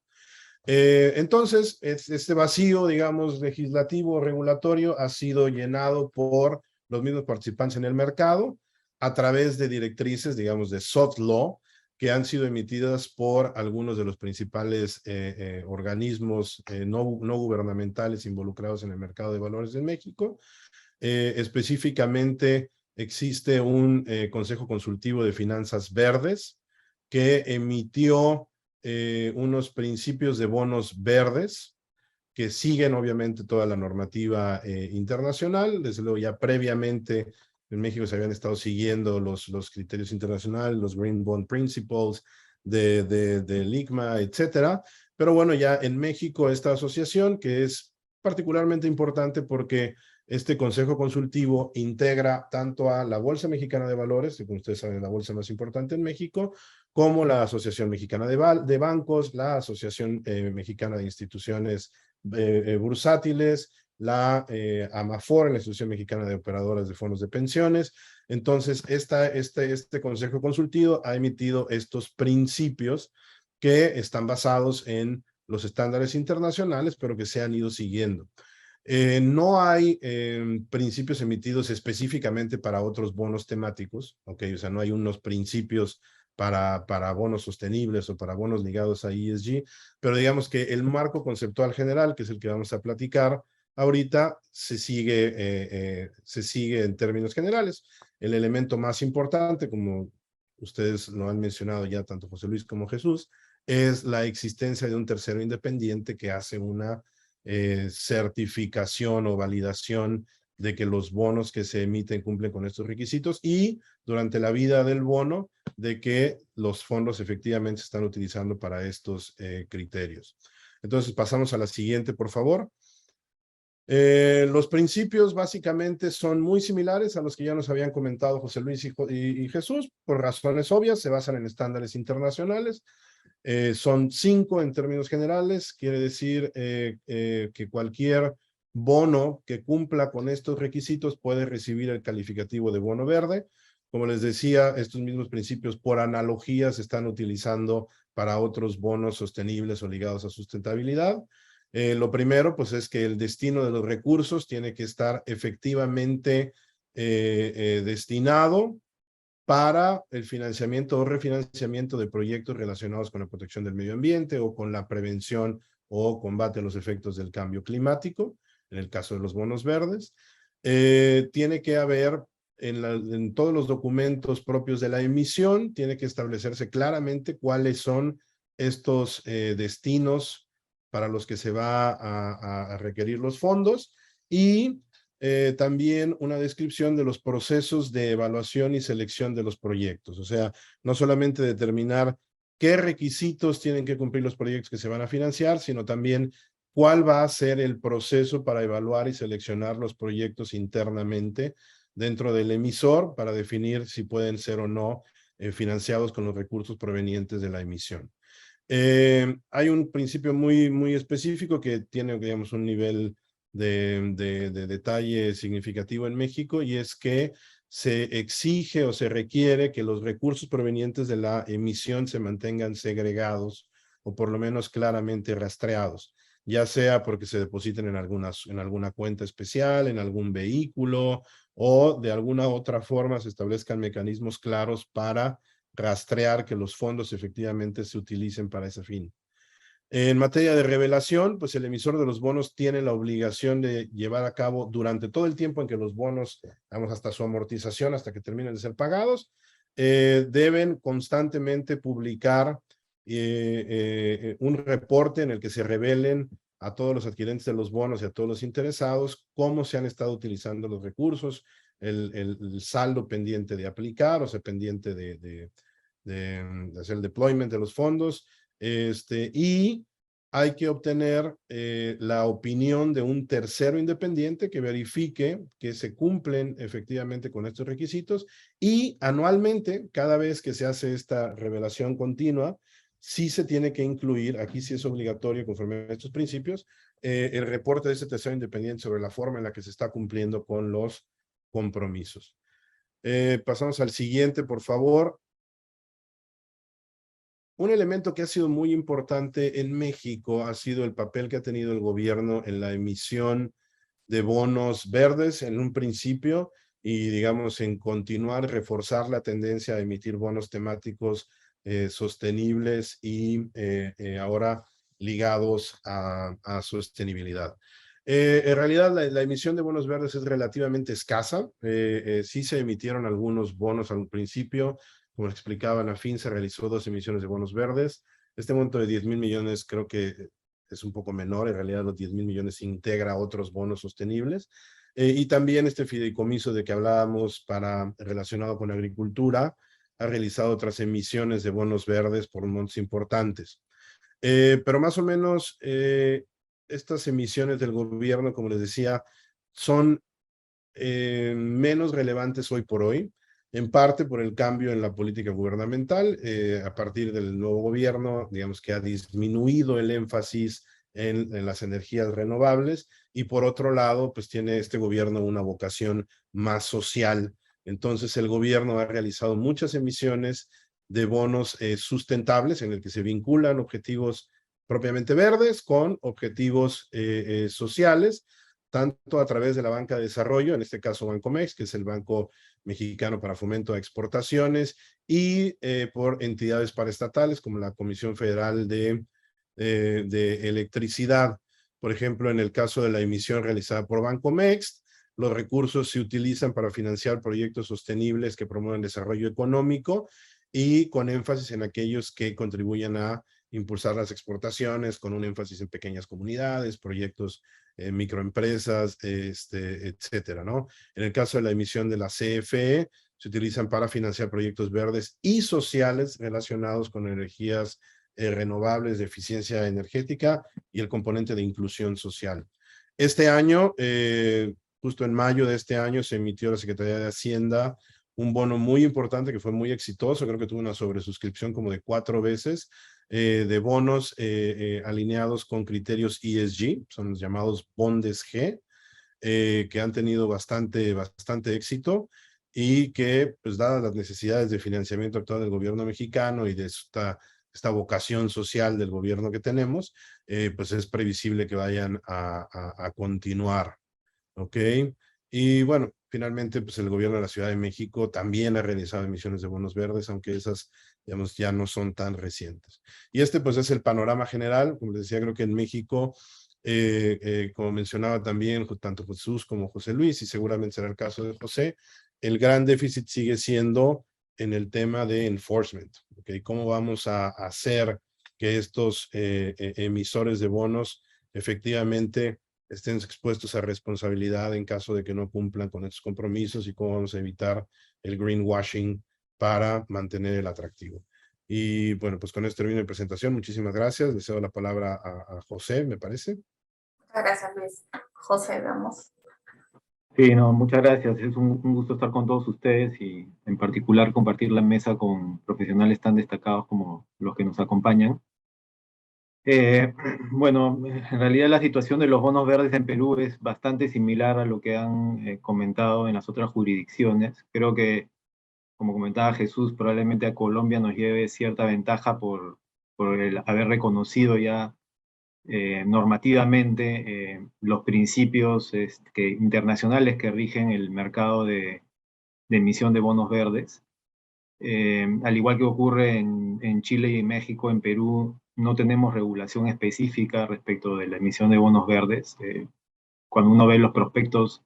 Entonces, este vacío, digamos, legislativo, regulatorio, ha sido llenado por los mismos participantes en el mercado a través de directrices, digamos, de soft law, que han sido emitidas por algunos de los principales organismos no gubernamentales involucrados en el mercado de valores en México. Específicamente, existe un Consejo Consultivo de Finanzas Verdes que emitió unos principios de bonos verdes que siguen obviamente toda la normativa internacional. Desde luego ya previamente en México se habían estado siguiendo los criterios internacionales, los Green Bond Principles del ICMA, etcétera. Pero bueno, ya en México esta asociación, que es particularmente importante porque este consejo consultivo integra tanto a la Bolsa Mexicana de Valores, que como ustedes saben es la bolsa más importante en México, como la Asociación Mexicana de Bancos, la Asociación Mexicana de Instituciones Bursátiles, la AMAFOR, la Institución Mexicana de Operadoras de Fondos de Pensiones. Entonces, este Consejo Consultivo ha emitido estos principios que están basados en los estándares internacionales, pero que se han ido siguiendo. No hay principios emitidos específicamente para otros bonos temáticos, ¿ok? O sea, no hay unos principios para bonos sostenibles o para bonos ligados a ESG, pero digamos que el marco conceptual general, que es el que vamos a platicar ahorita, se sigue en términos generales. El elemento más importante, como ustedes lo han mencionado ya tanto José Luis como Jesús, es la existencia de un tercero independiente que hace una certificación o validación de que los bonos que se emiten cumplen con estos requisitos y durante la vida del bono de que los fondos efectivamente se están utilizando para estos criterios. Entonces pasamos a la siguiente, por favor. Los principios básicamente son muy similares a los que ya nos habían comentado José Luis y Jesús, por razones obvias, se basan en estándares internacionales. Son 5 en términos generales, quiere decir que cualquier bono que cumpla con estos requisitos puede recibir el calificativo de bono verde. Como les decía, estos mismos principios por analogía se están utilizando para otros bonos sostenibles o ligados a sustentabilidad. Lo primero, pues es que el destino de los recursos tiene que estar efectivamente destinado para el financiamiento o refinanciamiento de proyectos relacionados con la protección del medio ambiente o con la prevención o combate a los efectos del cambio climático, en el caso de los bonos verdes. Tiene que haber en todos los documentos propios de la emisión, tiene que establecerse claramente cuáles son estos destinos para los que se va a requerir los fondos y también una descripción de los procesos de evaluación y selección de los proyectos. O sea, no solamente determinar qué requisitos tienen que cumplir los proyectos que se van a financiar, sino también cuál va a ser el proceso para evaluar y seleccionar los proyectos internamente dentro del emisor para definir si pueden ser o no financiados con los recursos provenientes de la emisión. Hay un principio muy específico que tiene, digamos, un nivel de detalle significativo en México y es que se exige o se requiere que los recursos provenientes de la emisión se mantengan segregados o por lo menos claramente rastreados, ya sea porque se depositen en alguna cuenta especial, en algún vehículo o de alguna otra forma se establezcan mecanismos claros para rastrear que los fondos efectivamente se utilicen para ese fin. En materia de revelación, pues el emisor de los bonos tiene la obligación de llevar a cabo durante todo el tiempo en que los bonos, vamos hasta su amortización, hasta que terminen de ser pagados, deben constantemente publicar un reporte en el que se revelen a todos los adquirentes de los bonos y a todos los interesados cómo se han estado utilizando los recursos, el saldo pendiente de aplicar, o sea, pendiente de hacer el deployment de los fondos, y hay que obtener la opinión de un tercero independiente que verifique que se cumplen efectivamente con estos requisitos y anualmente, cada vez que se hace esta revelación continua, sí se tiene que incluir, aquí sí es obligatorio conforme a estos principios, el reporte de ese tercero independiente sobre la forma en la que se está cumpliendo con los compromisos. Pasamos al siguiente, por favor. Un elemento que ha sido muy importante en México ha sido el papel que ha tenido el gobierno en la emisión de bonos verdes en un principio y, digamos, en continuar, reforzar la tendencia a emitir bonos temáticos sostenibles y ahora ligados a sostenibilidad. En realidad, la emisión de bonos verdes es relativamente escasa. Sí se emitieron algunos bonos al principio. Como explicaba Nafin, se realizó 2 emisiones de bonos verdes. Este monto de 10,000 millones creo que es un poco menor. En realidad, los 10,000 millones integra otros bonos sostenibles. Y también este fideicomiso de que hablábamos relacionado con agricultura ha realizado otras emisiones de bonos verdes por montos importantes. Pero más o menos estas emisiones del gobierno, como les decía, son menos relevantes hoy por hoy, en parte por el cambio en la política gubernamental. A partir del nuevo gobierno, digamos que ha disminuido el énfasis en las energías renovables y por otro lado, pues tiene este gobierno una vocación más social. Entonces el gobierno ha realizado muchas emisiones de bonos sustentables en el que se vinculan objetivos propiamente verdes con objetivos sociales, tanto a través de la banca de desarrollo, en este caso Bancomext, que es el Banco Mexicano para Fomento a Exportaciones, y por entidades paraestatales como la Comisión Federal de Electricidad. Por ejemplo, en el caso de la emisión realizada por Bancomext, los recursos se utilizan para financiar proyectos sostenibles que promueven desarrollo económico y con énfasis en aquellos que contribuyan a impulsar las exportaciones, con un énfasis en pequeñas comunidades, proyectos, microempresas, etcétera, ¿no? En el caso de la emisión de la CFE, se utilizan para financiar proyectos verdes y sociales relacionados con energías renovables, de eficiencia energética y el componente de inclusión social. Este año, justo en mayo de este año, se emitió la Secretaría de Hacienda un bono muy importante que fue muy exitoso, creo que tuvo una sobresuscripción como de 4 veces, de bonos alineados con criterios ESG, son los llamados bondes G, que han tenido bastante éxito y que, pues dadas las necesidades de financiamiento actual del gobierno mexicano y de esta vocación social del gobierno que tenemos, pues es previsible que vayan a continuar, ¿ok? Y bueno, finalmente, pues el gobierno de la Ciudad de México también ha realizado emisiones de bonos verdes, aunque esas, digamos, ya no son tan recientes. Y este, pues, es el panorama general. Como les decía, creo que en México, como mencionaba también tanto Jesús como José Luis, y seguramente será el caso de José, el gran déficit sigue siendo en el tema de enforcement, ¿ok? ¿Cómo vamos a hacer que estos emisores de bonos efectivamente estén expuestos a responsabilidad en caso de que no cumplan con estos compromisos y cómo vamos a evitar el greenwashing para mantener el atractivo? Y bueno, pues con esto termino mi presentación. Muchísimas gracias. Le cedo la palabra a José, me parece. Muchas gracias, Luis. José, veamos. Sí, no, muchas gracias. Es un gusto estar con todos ustedes y en particular compartir la mesa con profesionales tan destacados como los que nos acompañan. Bueno, en realidad la situación de los bonos verdes en Perú es bastante similar a lo que han comentado en las otras jurisdicciones. Creo que, como comentaba Jesús, probablemente a Colombia nos lleve cierta ventaja por el haber reconocido ya normativamente los principios internacionales que rigen el mercado de emisión de bonos verdes. Al igual que ocurre en Chile y en México, en Perú no tenemos regulación específica respecto de la emisión de bonos verdes. Cuando uno ve los prospectos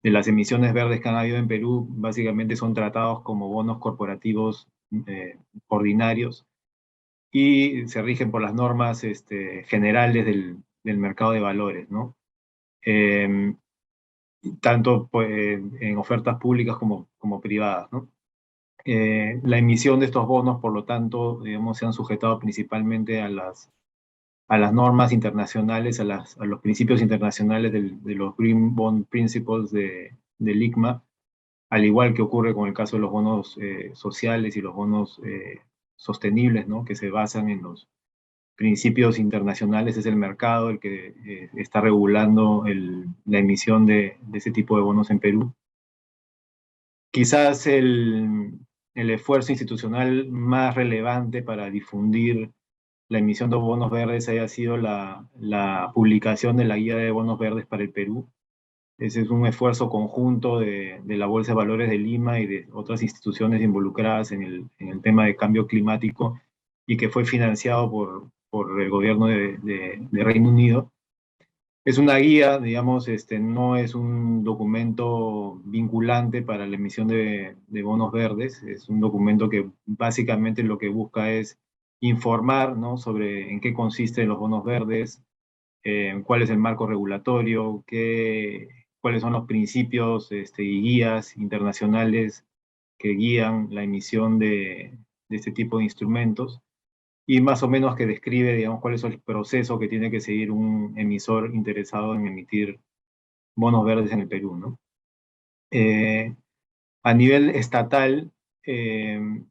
de las emisiones verdes que han habido en Perú, básicamente son tratados como bonos corporativos ordinarios y se rigen por las normas generales del mercado de valores, ¿no? Tanto pues, en ofertas públicas como privadas, ¿no? La emisión de estos bonos, por lo tanto, digamos, se han sujetado principalmente a las normas internacionales, a los principios internacionales de los Green Bond Principles del ICMA, al igual que ocurre con el caso de los bonos sociales y los bonos sostenibles, ¿no? Que se basan en los principios internacionales. Es el mercado el que está regulando la emisión de ese tipo de bonos en Perú. Quizás el esfuerzo institucional más relevante para difundir la emisión de bonos verdes haya sido la publicación de la Guía de Bonos Verdes para el Perú. Ese es un esfuerzo conjunto de la Bolsa de Valores de Lima y de otras instituciones involucradas en el tema de cambio climático y que fue financiado por el gobierno de Reino Unido. Es una guía, digamos, no es un documento vinculante para la emisión de bonos verdes, es un documento que básicamente lo que busca es informar, ¿no?, sobre en qué consisten los bonos verdes, cuál es el marco regulatorio, cuáles son los principios y guías internacionales que guían la emisión de este tipo de instrumentos, y más o menos que describe, digamos, cuál es el proceso que tiene que seguir un emisor interesado en emitir bonos verdes en el Perú, ¿no? A nivel estatal, el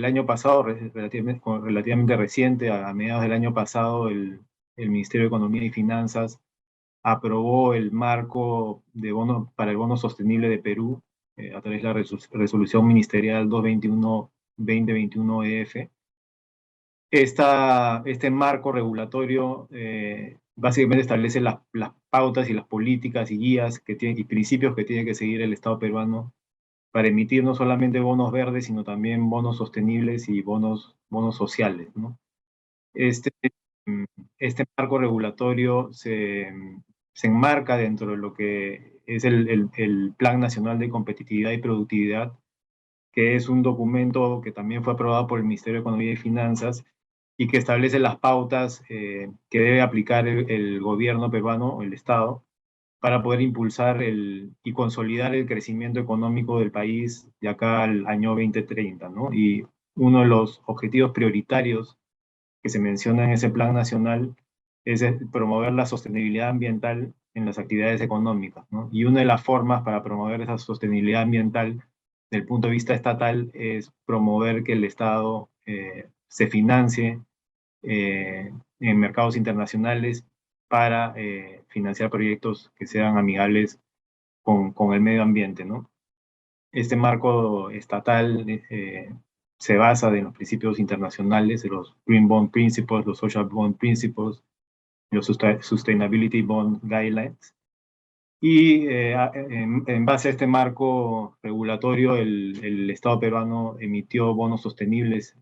año pasado, relativamente reciente, a mediados del año pasado, el Ministerio de Economía y Finanzas aprobó el marco de bono para el bono sostenible de Perú a través de la resolución ministerial 221-2021-EF. Este marco regulatorio básicamente establece las pautas y las políticas y guías y principios que tiene que seguir el Estado peruano para emitir no solamente bonos verdes, sino también bonos sostenibles y bonos sociales, ¿no? Este marco regulatorio se enmarca dentro de lo que es el Plan Nacional de Competitividad y Productividad, que es un documento que también fue aprobado por el Ministerio de Economía y Finanzas y que establece las pautas que debe aplicar el gobierno peruano, el Estado, para poder impulsar y consolidar el crecimiento económico del país de acá al año 2030, ¿no? Y uno de los objetivos prioritarios que se menciona en ese plan nacional es promover la sostenibilidad ambiental en las actividades económicas, ¿no? Y una de las formas para promover esa sostenibilidad ambiental desde el punto de vista estatal es promover que el Estado se financie en mercados internacionales para financiar proyectos que sean amigables con el medio ambiente, ¿no? Este marco estatal se basa en los principios internacionales, de los Green Bond Principles, los Social Bond Principles, los Sustainability Bond Guidelines. Y en base a este marco regulatorio, el Estado peruano emitió bonos sostenibles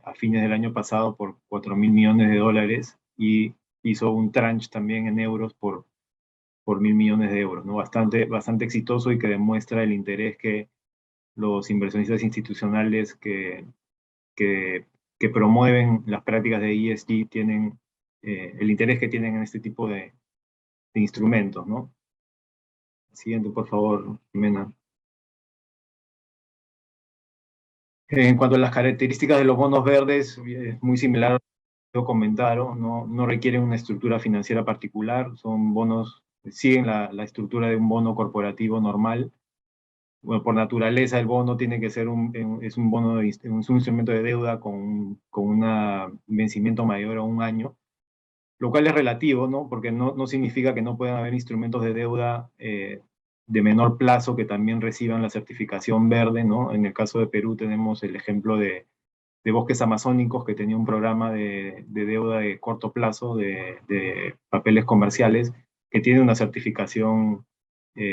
a fines del año pasado por 4.000 millones de dólares y hizo un tranche también en euros por 1.000 millones de euros, ¿no? Bastante exitoso y que demuestra el interés que los inversionistas institucionales que promueven las prácticas de ESG tienen, el interés que tienen en este tipo de instrumentos, ¿no? Siguiente, por favor, Jimena. En cuanto a las características de los bonos verdes, es muy similar a lo que yo comentaron, no requieren una estructura financiera particular, son bonos, siguen la estructura de un bono corporativo normal. Bueno, por naturaleza el bono tiene que ser es un bono, es un instrumento de deuda con un vencimiento mayor a un año, lo cual es relativo, ¿no? Porque no significa que no puedan haber instrumentos de deuda de menor plazo que también reciban la certificación verde, ¿no? En el caso de Perú tenemos el ejemplo de Bosques Amazónicos, que tenía un programa de deuda de corto plazo de papeles comerciales que tiene una certificación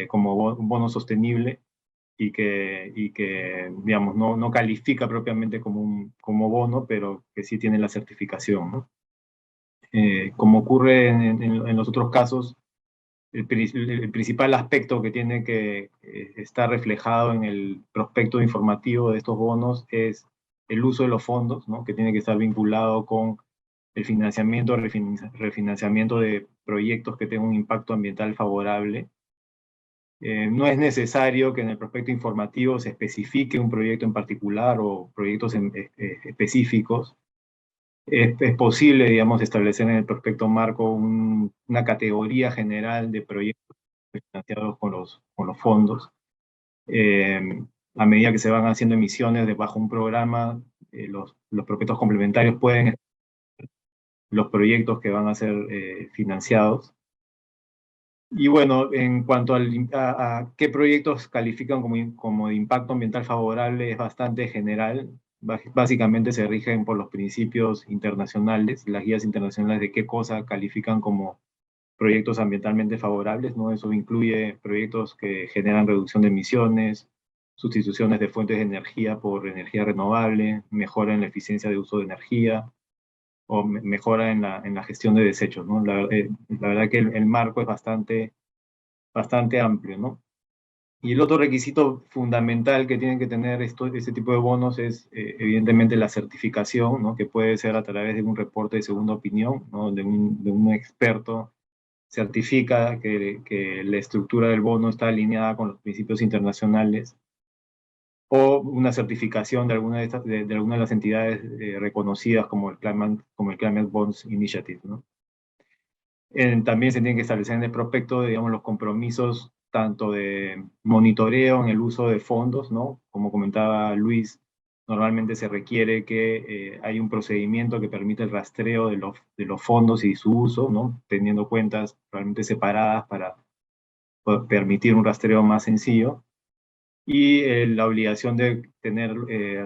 como bono sostenible y que digamos, no califica propiamente como bono, pero que sí tiene la certificación, ¿no? Como ocurre en los otros casos, el principal aspecto que tiene que estar reflejado en el prospecto informativo de estos bonos es el uso de los fondos, ¿no? Que tiene que estar vinculado con el financiamiento, refinanciamiento de proyectos que tengan un impacto ambiental favorable. No es necesario que en el prospecto informativo se especifique un proyecto en particular o proyectos específicos. Es posible, digamos, establecer en el prospecto marco una categoría general de proyectos financiados con los fondos. A medida que se van haciendo emisiones bajo un programa, los prospectos complementarios pueden los proyectos que van a ser financiados. Y bueno, en cuanto a qué proyectos califican como de impacto ambiental favorable, es bastante general. Básicamente se rigen por los principios internacionales, las guías internacionales de qué cosa califican como proyectos ambientalmente favorables, ¿no? Eso incluye proyectos que generan reducción de emisiones, sustituciones de fuentes de energía por energía renovable, mejora en la eficiencia de uso de energía, o mejora en la gestión de desechos, ¿no? La verdad que el marco es bastante amplio, ¿no? Y el otro requisito fundamental que tienen que tener este tipo de bonos es, evidentemente, la certificación, ¿no? Que puede ser a través de un reporte de segunda opinión, ¿no? De un experto certifica que la estructura del bono está alineada con los principios internacionales, o una certificación de alguna de alguna de las entidades reconocidas como el Climate Bonds Initiative, ¿no? También se tienen que establecer en el prospecto, digamos, los compromisos tanto de monitoreo en el uso de fondos, ¿no? Como comentaba Luis, normalmente se requiere que hay un procedimiento que permite el rastreo de los fondos y su uso, ¿no? Teniendo cuentas realmente separadas para permitir un rastreo más sencillo. Y la obligación de tener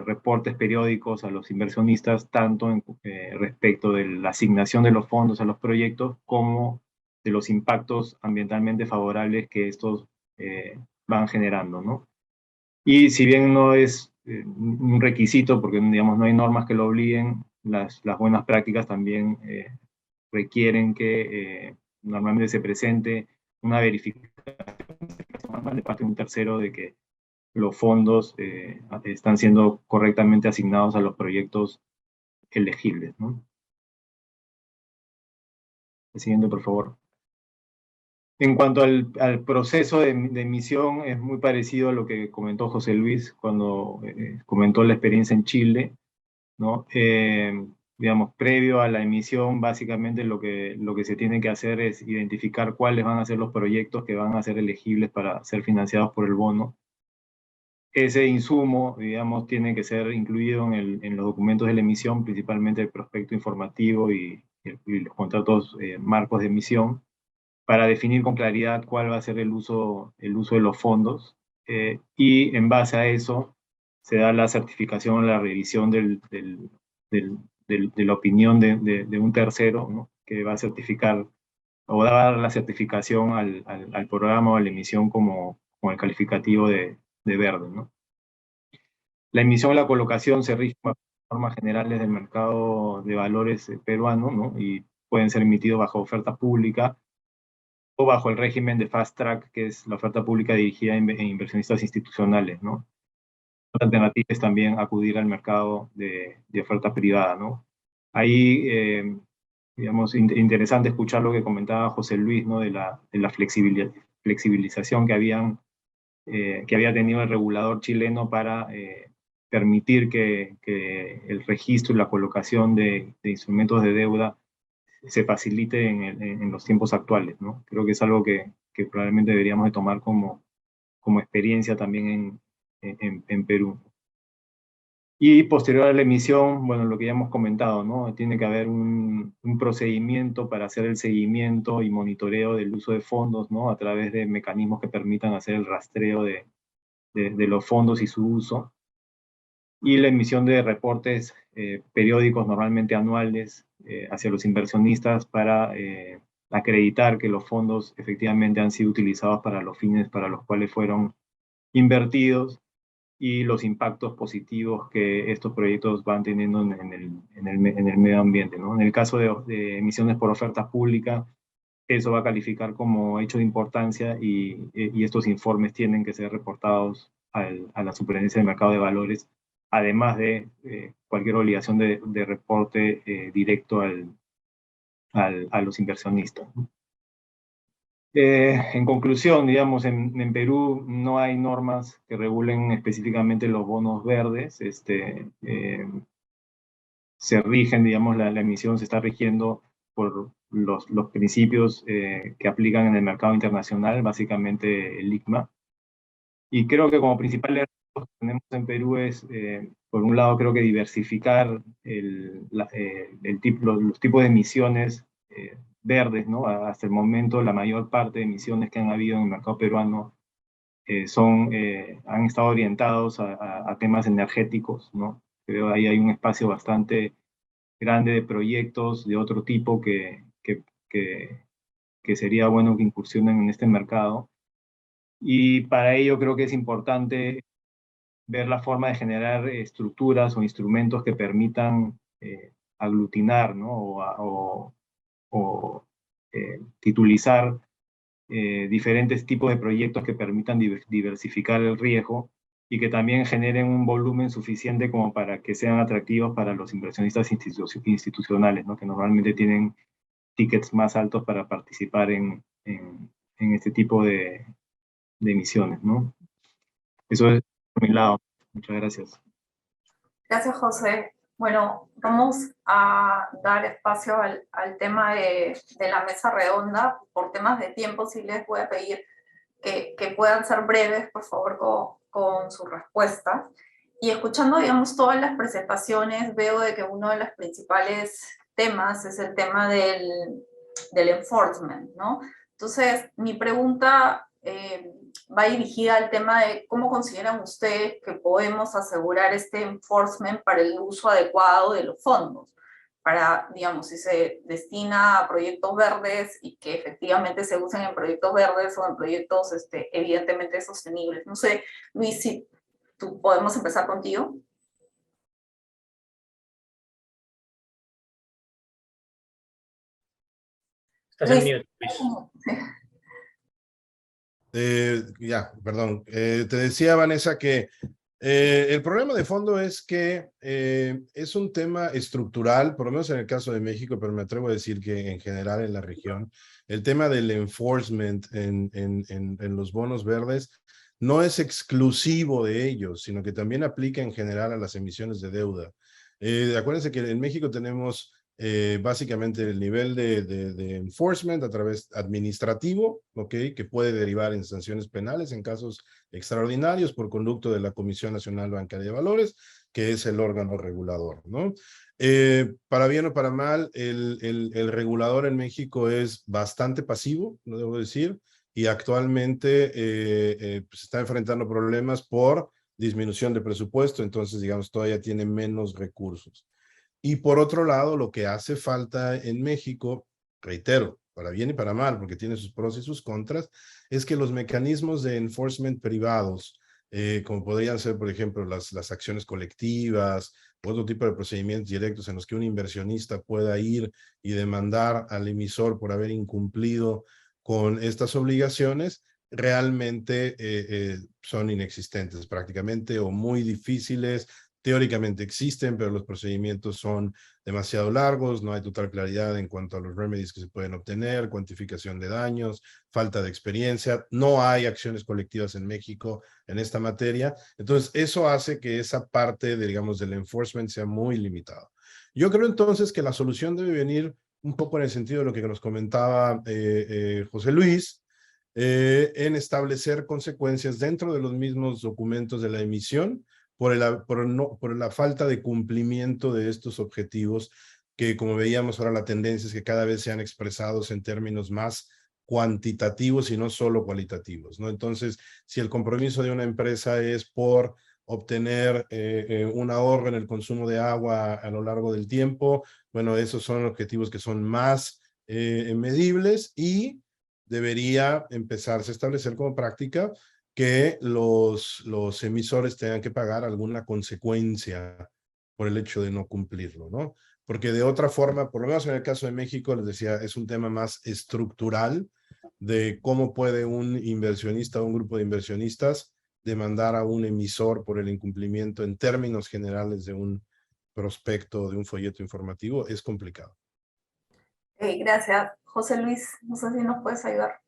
reportes periódicos a los inversionistas, tanto respecto de la asignación de los fondos a los proyectos, como de los impactos ambientalmente favorables que estos van generando, ¿no? Y si bien no es un requisito, porque digamos, no hay normas que lo obliguen, las buenas prácticas también requieren que normalmente se presente una verificación de parte de un tercero de que los fondos están siendo correctamente asignados a los proyectos elegibles, ¿no? El siguiente, por favor. En cuanto al proceso de emisión, es muy parecido a lo que comentó José Luis cuando comentó la experiencia en Chile, ¿no? Digamos, previo a la emisión, básicamente lo que se tiene que hacer es identificar cuáles van a ser los proyectos que van a ser elegibles para ser financiados por el bono. Ese insumo, digamos, tiene que ser incluido en los documentos de la emisión, principalmente el prospecto informativo y los contratos marcos de emisión, para definir con claridad cuál va a ser el uso de los fondos. Y en base a eso se da la certificación, la revisión de la opinión de un tercero, ¿no? Que va a certificar o va a dar la certificación al programa o a la emisión como el calificativo de verde, ¿no? La emisión y la colocación se rigen bajo normas generales del mercado de valores peruano, ¿no? Y pueden ser emitidos bajo oferta pública o bajo el régimen de Fast Track, que es la oferta pública dirigida a inversionistas institucionales, ¿no? Otra alternativa es también acudir al mercado de oferta privada, ¿no? Ahí, digamos, interesante escuchar lo que comentaba José Luis, ¿no? De la flexibilización que había tenido el regulador chileno para permitir que el registro y la colocación de instrumentos de deuda se facilite en los tiempos actuales, ¿no? Creo que es algo que probablemente deberíamos de tomar como experiencia también en Perú. Y posterior a la emisión, bueno, lo que ya hemos comentado, ¿no? Tiene que haber un procedimiento para hacer el seguimiento y monitoreo del uso de fondos, ¿no? A través de mecanismos que permitan hacer el rastreo de los fondos y su uso. Y la emisión de reportes periódicos, normalmente anuales, hacia los inversionistas para acreditar que los fondos efectivamente han sido utilizados para los fines para los cuales fueron invertidos y los impactos positivos que estos proyectos van teniendo en el medio ambiente, ¿no? En el caso de emisiones por oferta pública, eso va a calificar como hecho de importancia y estos informes tienen que ser reportados a la Superintendencia del Mercado de Valores, además de cualquier obligación de reporte directo a los inversionistas. En conclusión, digamos, en Perú no hay normas que regulen específicamente los bonos verdes. Se rigen, digamos, la emisión se está rigiendo por los principios que aplican en el mercado internacional, básicamente el ICMA. Y creo que como principal error que tenemos en Perú es, por un lado, creo que diversificar los tipos de emisiones verdes, ¿no? Hasta el momento la mayor parte de emisiones que han habido en el mercado peruano han estado orientados a temas energéticos, ¿no? Creo ahí hay un espacio bastante grande de proyectos de otro tipo que sería bueno que incursionen en este mercado. Y para ello creo que es importante ver la forma de generar estructuras o instrumentos que permitan aglutinar, ¿no? o titulizar diferentes tipos de proyectos que permitan diversificar el riesgo y que también generen un volumen suficiente como para que sean atractivos para los inversionistas institucionales, ¿no? Que normalmente tienen tickets más altos para participar en este tipo de emisiones, ¿no? Eso es por mi lado. Muchas gracias. Gracias, José. Bueno, vamos a dar espacio al tema de la mesa redonda. Por temas de tiempo, sí les voy a pedir que puedan ser breves, por favor, con sus respuestas. Y escuchando, digamos, todas las presentaciones, veo de que uno de los principales temas es el tema del enforcement, ¿no? Entonces, mi pregunta va dirigida al tema de cómo consideran ustedes que podemos asegurar este enforcement para el uso adecuado de los fondos, para, digamos, si se destina a proyectos verdes y que efectivamente se usen en proyectos verdes o en proyectos evidentemente sostenibles. No sé, Luis, si tú podemos empezar contigo. Estás Luis. en mute, Luis. Ya, perdón. Te decía, Vanessa, que el problema de fondo es que es un tema estructural, por lo menos en el caso de México, pero me atrevo a decir que en general en la región, el tema del enforcement en los bonos verdes no es exclusivo de ellos, sino que también aplica en general a las emisiones de deuda. Acuérdense que en México tenemos básicamente el nivel de enforcement a través administrativo, ¿ok? Que puede derivar en sanciones penales en casos extraordinarios por conducto de la Comisión Nacional Bancaria de Valores, que es el órgano regulador, ¿no? Para bien o para mal, el regulador en México es bastante pasivo, lo debo decir, y actualmente se está enfrentando problemas por disminución de presupuesto, entonces, digamos, todavía tiene menos recursos. Y por otro lado, lo que hace falta en México, reitero, para bien y para mal, porque tiene sus pros y sus contras, es que los mecanismos de enforcement privados, como podrían ser, por ejemplo, las acciones colectivas, otro tipo de procedimientos directos en los que un inversionista pueda ir y demandar al emisor por haber incumplido con estas obligaciones, realmente son inexistentes prácticamente o muy difíciles. Teóricamente existen, pero los procedimientos son demasiado largos, no hay total claridad en cuanto a los remedies que se pueden obtener, cuantificación de daños, falta de experiencia, no hay acciones colectivas en México en esta materia, entonces eso hace que esa parte, digamos, del enforcement sea muy limitada. Yo creo entonces que la solución debe venir un poco en el sentido de lo que nos comentaba José Luis, en establecer consecuencias dentro de los mismos documentos de la emisión, por la falta de cumplimiento de estos objetivos, que como veíamos ahora la tendencia es que cada vez sean expresados en términos más cuantitativos y no solo cualitativos, ¿no? Entonces, si el compromiso de una empresa es por obtener un ahorro en el consumo de agua a lo largo del tiempo, bueno, esos son objetivos que son más medibles y debería empezarse a establecer como práctica que los emisores tengan que pagar alguna consecuencia por el hecho de no cumplirlo, ¿no? Porque de otra forma, por lo menos en el caso de México, les decía, es un tema más estructural de cómo puede un inversionista o un grupo de inversionistas demandar a un emisor por el incumplimiento en términos generales de un prospecto, de un folleto informativo, es complicado. Gracias. José Luis, no sé si nos puedes ayudar.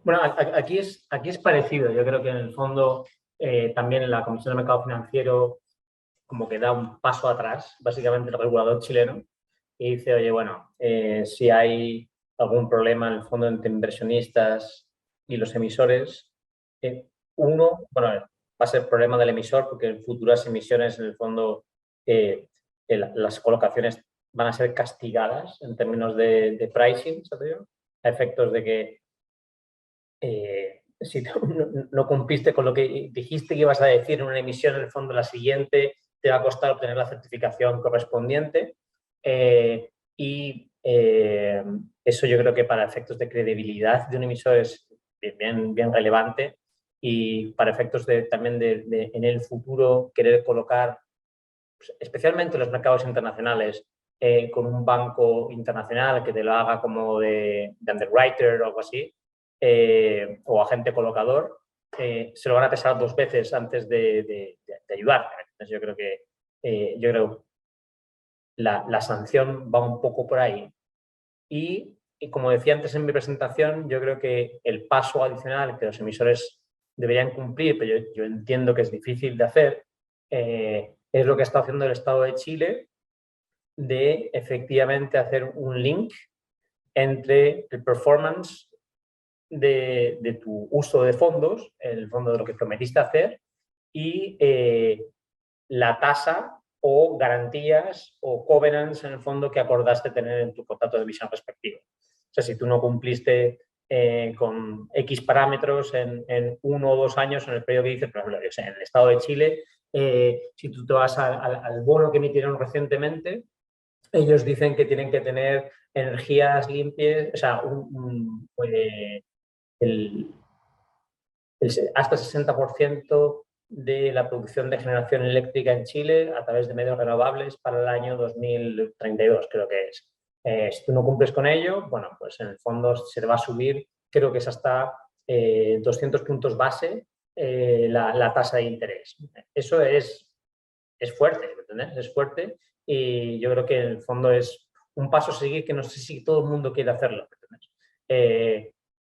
Bueno, aquí es parecido. Yo creo que en el fondo también la Comisión de Mercado Financiero como que da un paso atrás, básicamente el regulador chileno, y dice, oye, bueno, si hay algún problema en el fondo entre inversionistas y los emisores, uno, bueno, va a ser problema del emisor porque en futuras emisiones, en el fondo, las colocaciones van a ser castigadas en términos de pricing, ¿sabes? A efectos de que si no cumpliste con lo que dijiste que ibas a decir en una emisión, en el fondo la siguiente te va a costar obtener la certificación correspondiente. Eso yo creo que para efectos de credibilidad de un emisor es bien relevante, y para efectos también de en el futuro querer colocar, pues, especialmente en los mercados internacionales, con un banco internacional que te lo haga como de underwriter o algo así, o agente colocador, se lo van a pesar 2 veces antes de ayudarte. Entonces yo creo que la sanción va un poco por ahí. Y como decía antes en mi presentación, yo creo que el paso adicional que los emisores deberían cumplir, pero yo entiendo que es difícil de hacer, es lo que está haciendo el Estado de Chile, de efectivamente hacer un link entre el performance de tu uso de fondos, en el fondo de lo que prometiste hacer, y la tasa o garantías o covenants en el fondo que acordaste tener en tu contrato de emisión respectivo. O sea, si tú no cumpliste con X parámetros en 1 o 2 años en el periodo que dices, por ejemplo, en el Estado de Chile, si tú te vas al bono que emitieron recientemente, ellos dicen que tienen que tener energías limpias, o sea, hasta 60% de la producción de generación eléctrica en Chile a través de medios renovables para el año 2032, creo que es. Si tú no cumples con ello, bueno, pues en el fondo se te va a subir, creo que es hasta 200 puntos base la tasa de interés. Eso es fuerte, ¿entendés? Es fuerte, y yo creo que en el fondo es un paso a seguir que no sé si todo el mundo quiere hacerlo, ¿entendés?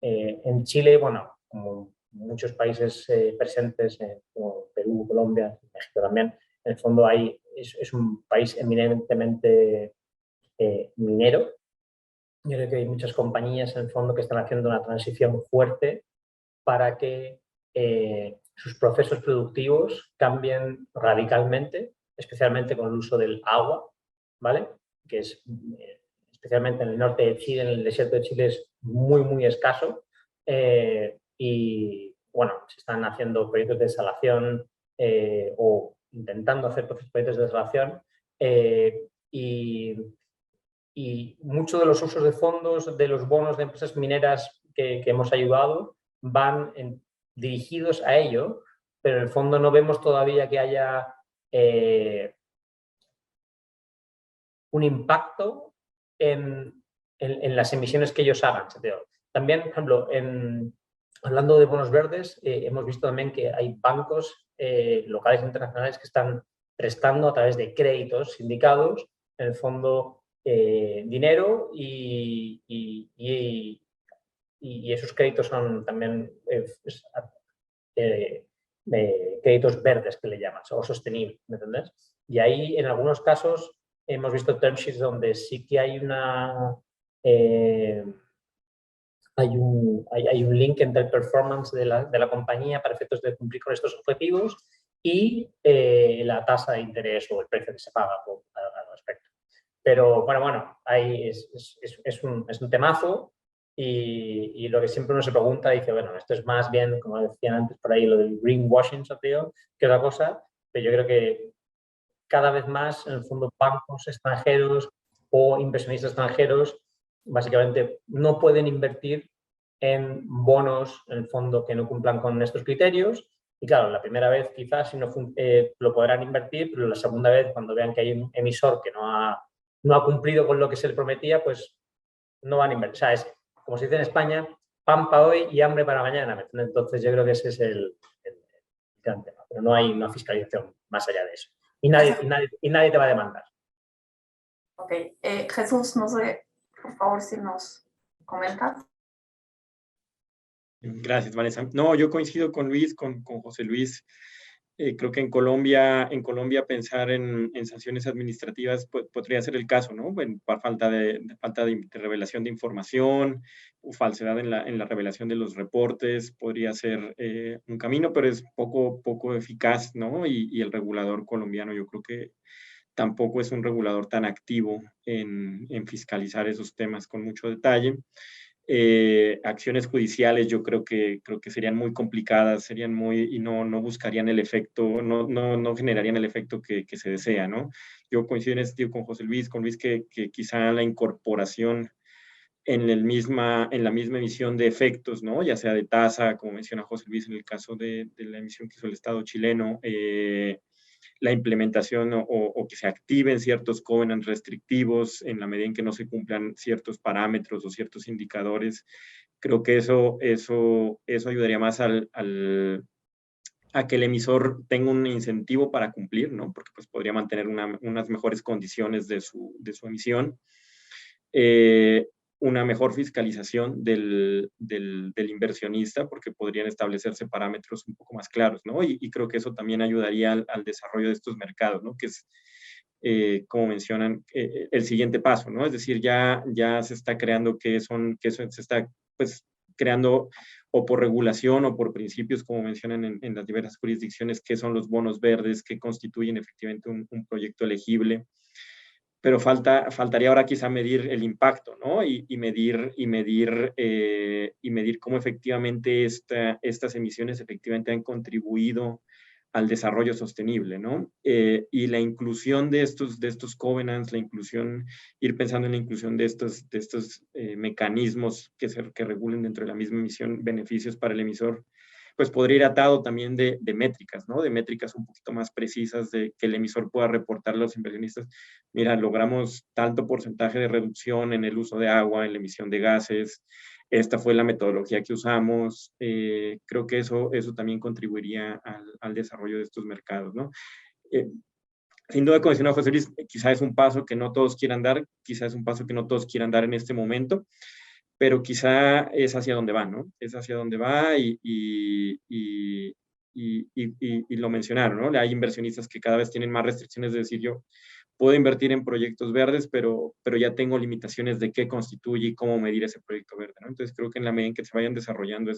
En Chile, bueno, como muchos países presentes, como Perú, Colombia, México también, en el fondo es un país eminentemente minero. Yo creo que hay muchas compañías en el fondo que están haciendo una transición fuerte para que sus procesos productivos cambien radicalmente, especialmente con el uso del agua, ¿vale? Que es, especialmente en el norte de Chile, en el desierto de Chile, es muy escaso. Y, bueno, se están haciendo proyectos de desalación o intentando hacer proyectos de desalación, y muchos de los usos de fondos de los bonos de empresas mineras que hemos ayudado van dirigidos a ello, pero en el fondo no vemos todavía que haya un impacto en las emisiones que ellos hagan. También, por ejemplo, hablando de bonos verdes, hemos visto también que hay bancos locales e internacionales que están prestando a través de créditos sindicados, en el fondo, dinero, y esos créditos son también créditos verdes, que le llaman, o sostenibles, ¿me entiendes? Y ahí, en algunos casos, hemos visto term sheets donde sí que hay hay un link entre el performance de la compañía para efectos de cumplir con estos objetivos y la tasa de interés o el precio que se paga al respecto. Pero bueno, es un temazo, y lo que siempre uno se pregunta, dice, bueno, esto es más bien, como decían antes por ahí, lo del greenwashing, que otra cosa, pero yo creo que cada vez más, en el fondo, bancos extranjeros o inversionistas extranjeros básicamente no pueden invertir en bonos, en el fondo, que no cumplan con estos criterios. Y claro, la primera vez quizás lo podrán invertir, pero la segunda vez, cuando vean que hay un emisor que no ha cumplido con lo que se le prometía, pues no van a invertir. O sea, es, como se dice en España, pan para hoy y hambre para mañana. Entonces yo creo que ese es el gran tema. Pero no hay una fiscalización más allá de eso. Y nadie te va a demandar. Ok. Jesús, no sé, por favor, si nos comentas. Gracias, Vanessa. No, yo coincido con Luis, con José Luis. Creo que en Colombia pensar en sanciones administrativas podría ser el caso, ¿no? Por falta de revelación de información o falsedad en la revelación de los reportes podría ser un camino, pero es poco eficaz, ¿no? Y el regulador colombiano yo creo que tampoco es un regulador tan activo en fiscalizar esos temas con mucho detalle. Acciones judiciales yo creo que serían muy complicadas, y no buscarían el efecto, no generarían el efecto que se desea, ¿no? Yo coincido en ese sentido con José Luis, que quizá la incorporación en la misma emisión de efectos, ¿no? Ya sea de tasa, como menciona José Luis en el caso de la emisión que hizo el Estado chileno, la implementación o que se activen ciertos covenants restrictivos en la medida en que no se cumplan ciertos parámetros o ciertos indicadores. Creo que eso ayudaría más a que el emisor tenga un incentivo para cumplir, ¿no? Porque pues podría mantener unas mejores condiciones de su emisión. Una mejor fiscalización del inversionista, porque podrían establecerse parámetros un poco más claros, ¿no? Y creo que eso también ayudaría al desarrollo de estos mercados, ¿no? Que es, como mencionan, el siguiente paso, ¿no? Es decir, ya se está creando se está, pues, creando o por regulación o por principios, como mencionan en las diversas jurisdicciones, qué son los bonos verdes, qué constituyen efectivamente un proyecto elegible. Pero faltaría ahora quizá medir el impacto, ¿no? Y medir cómo efectivamente estas emisiones efectivamente han contribuido al desarrollo sostenible, ¿no? Y la inclusión de estos covenants, ir pensando en la inclusión de estos mecanismos que regulen dentro de la misma emisión beneficios para el emisor, pues podría ir atado también de métricas, ¿no? De métricas un poquito más precisas de que el emisor pueda reportar a los inversionistas, mira, logramos tanto porcentaje de reducción en el uso de agua, en la emisión de gases, esta fue la metodología que usamos. Creo que eso también contribuiría al desarrollo de estos mercados, ¿no? Sin duda, como decía José Luis, quizá es un paso que no todos quieran dar, quizá es un paso que no todos quieran dar en este momento, pero quizá es hacia donde va, ¿no? Es hacia donde va y lo mencionaron, ¿no? Hay inversionistas que cada vez tienen más restricciones de decir, yo puedo invertir en proyectos verdes, pero ya tengo limitaciones de qué constituye y cómo medir ese proyecto verde, ¿no? Entonces creo que en la medida en que se vayan desarrollando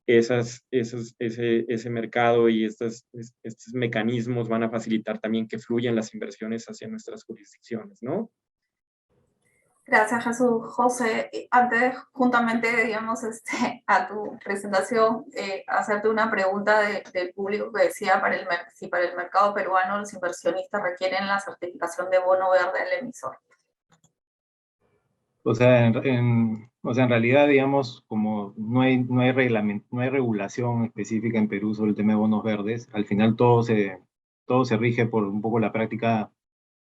ese mercado y estos mecanismos van a facilitar también que fluyan las inversiones hacia nuestras jurisdicciones, ¿no? Gracias, Jesús. José, antes, juntamente, digamos, a tu presentación, hacerte una pregunta del público que decía si para el mercado peruano los inversionistas requieren la certificación de bono verde del emisor. O sea, en realidad, digamos, como no hay regulación específica en Perú sobre el tema de bonos verdes, al final todo se rige por un poco la práctica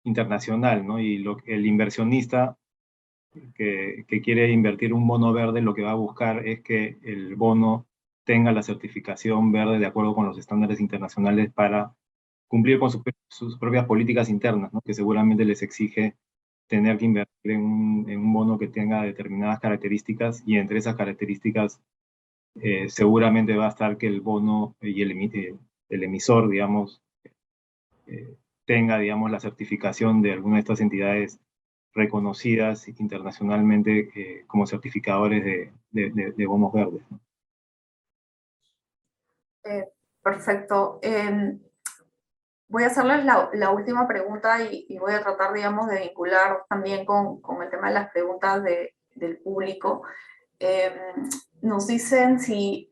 internacional, ¿no? Y el inversionista que quiere invertir un bono verde, lo que va a buscar es que el bono tenga la certificación verde de acuerdo con los estándares internacionales para cumplir con sus propias políticas internas, ¿no? Que seguramente les exige tener que invertir en un bono que tenga determinadas características, y entre esas características seguramente va a estar que el bono y el emisor, digamos, tenga, digamos, la certificación de alguna de estas entidades reconocidas internacionalmente como certificadores de bonos verdes, ¿no? Perfecto. Voy a hacerles la última pregunta y voy a tratar, digamos, de vincular también con el tema de las preguntas del público. Nos dicen si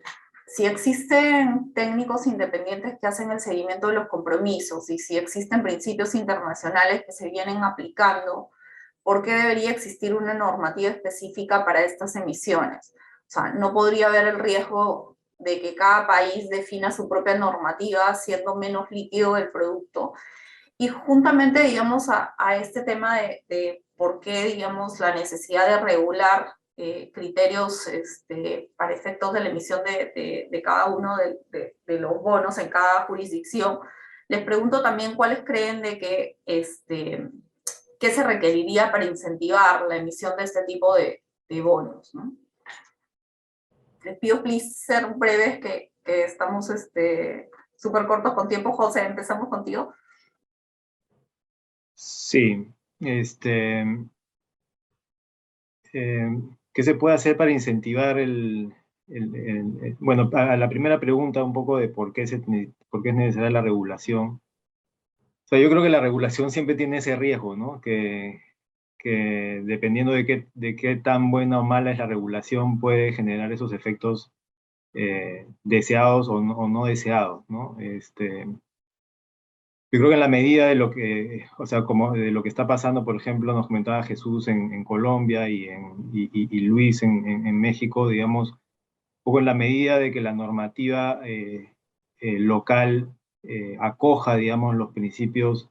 existen técnicos independientes que hacen el seguimiento de los compromisos y si existen principios internacionales que se vienen aplicando, ¿por qué debería existir una normativa específica para estas emisiones? O sea, no podría haber el riesgo de que cada país defina su propia normativa, siendo menos líquido el producto. Y juntamente, digamos, a este tema de por qué, digamos, la necesidad de regular criterios para efectos de la emisión de cada uno de los bonos en cada jurisdicción, les pregunto también cuáles creen de que qué se requeriría para incentivar la emisión de este tipo de bonos, ¿no? Les pido, please, ser breves, que estamos súper cortos con tiempo. José, empezamos contigo. Sí, ¿qué se puede hacer para incentivar bueno, a la primera pregunta un poco de por qué es necesaria la regulación? O sea, yo creo que la regulación siempre tiene ese riesgo, ¿no? Que dependiendo de qué tan buena o mala es la regulación, puede generar esos efectos deseados o no deseados, ¿no? Yo creo que en la medida de lo que, o sea, como de lo que está pasando, por ejemplo, nos comentaba Jesús en Colombia y Luis en México, digamos, un poco en la medida de que la normativa local acoja, digamos, los principios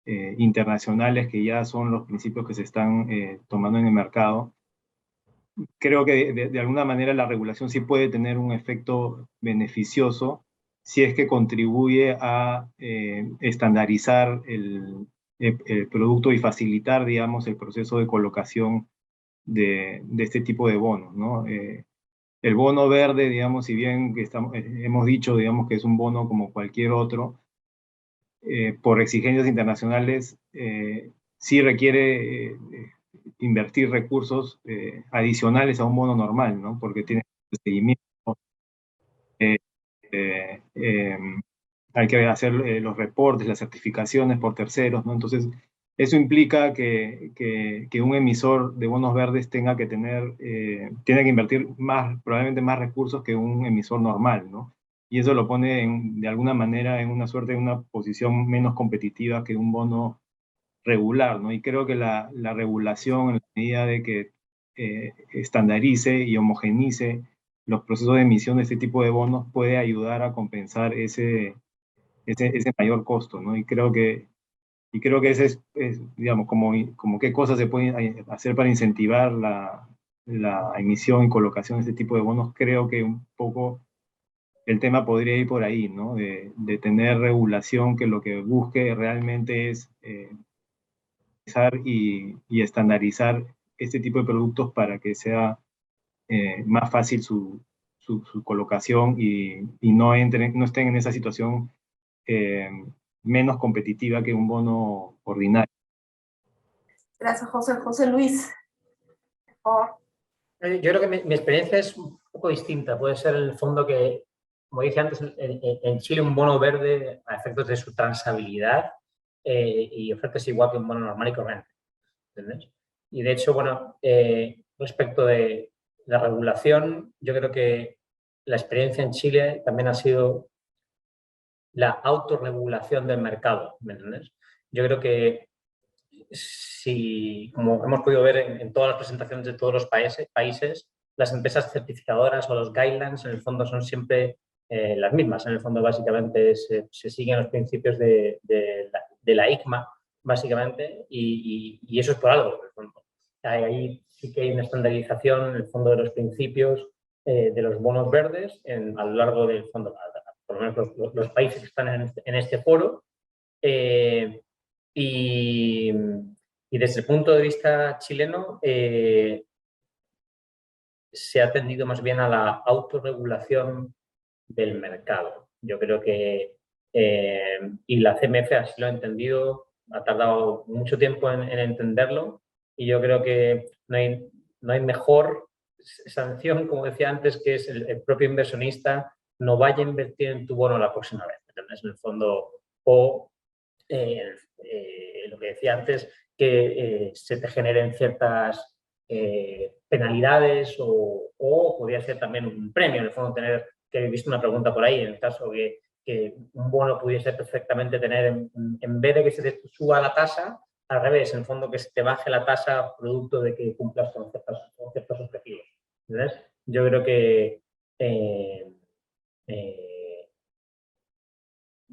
internacionales que ya son los principios que se están tomando en el mercado, creo que de alguna manera la regulación sí puede tener un efecto beneficioso si es que contribuye a estandarizar el producto y facilitar, digamos, el proceso de colocación de este tipo de bonos, ¿no? El bono verde, digamos, si bien que hemos dicho, digamos, que es un bono como cualquier otro, por exigencias internacionales, sí requiere invertir recursos adicionales a un bono normal, ¿no? Porque tiene seguimiento, eh, eh, eh, hay que hacer los reportes, las certificaciones por terceros, ¿no? Entonces, eso implica que un emisor de bonos verdes tenga que tiene que invertir probablemente más recursos que un emisor normal, ¿no? Y eso lo pone de alguna manera en una suerte, en una posición menos competitiva que un bono regular, ¿no? Y creo que la regulación, en la medida de que estandarice y homogenice los procesos de emisión de este tipo de bonos, puede ayudar a compensar ese mayor costo, ¿no? Y creo que ese digamos, como qué cosas se pueden hacer para incentivar la emisión y colocación de este tipo de bonos. Creo que un poco el tema podría ir por ahí, ¿no? De tener regulación que lo que busque realmente es y estandarizar este tipo de productos para que sea más fácil su colocación y no estén en esa situación eh, menos competitiva que un bono ordinario. Gracias, José. José Luis, por favor. Yo creo que mi experiencia es un poco distinta. Puede ser en el fondo que, como dije antes, en Chile un bono verde a efectos de su transabilidad y oferta es igual que un bono normal y corriente. ¿Entendés? Y de hecho, bueno, respecto de la regulación, yo creo que la experiencia en Chile también ha sido la autorregulación del mercado, ¿me entiendes? Yo creo que si, como hemos podido ver en todas las presentaciones de todos los países, las empresas certificadoras o los guidelines en el fondo son siempre las mismas. En el fondo, básicamente, se siguen los principios de la ICMA, básicamente, y eso es por algo, en el fondo. Ahí sí que hay una estandarización en el fondo de los principios de los bonos verdes a lo largo del fondo, por lo menos los países que están en este foro. Y desde el punto de vista chileno, se ha tendido más bien a la autorregulación del mercado. Yo creo que, y la CMF así lo ha entendido, ha tardado mucho tiempo en entenderlo, y yo creo que no hay mejor sanción, como decía antes, que es el propio inversionista no vaya a invertir en tu bono la próxima vez. ¿Entendés? En el fondo, o lo que decía antes, que se te generen ciertas penalidades o podría ser también un premio, en el fondo tener, que he visto una pregunta por ahí, en el caso que un bono pudiese perfectamente tener, en vez de que se te suba la tasa, al revés, en el fondo que se te baje la tasa producto de que cumplas con ciertos objetivos. ¿Entendés? Yo creo que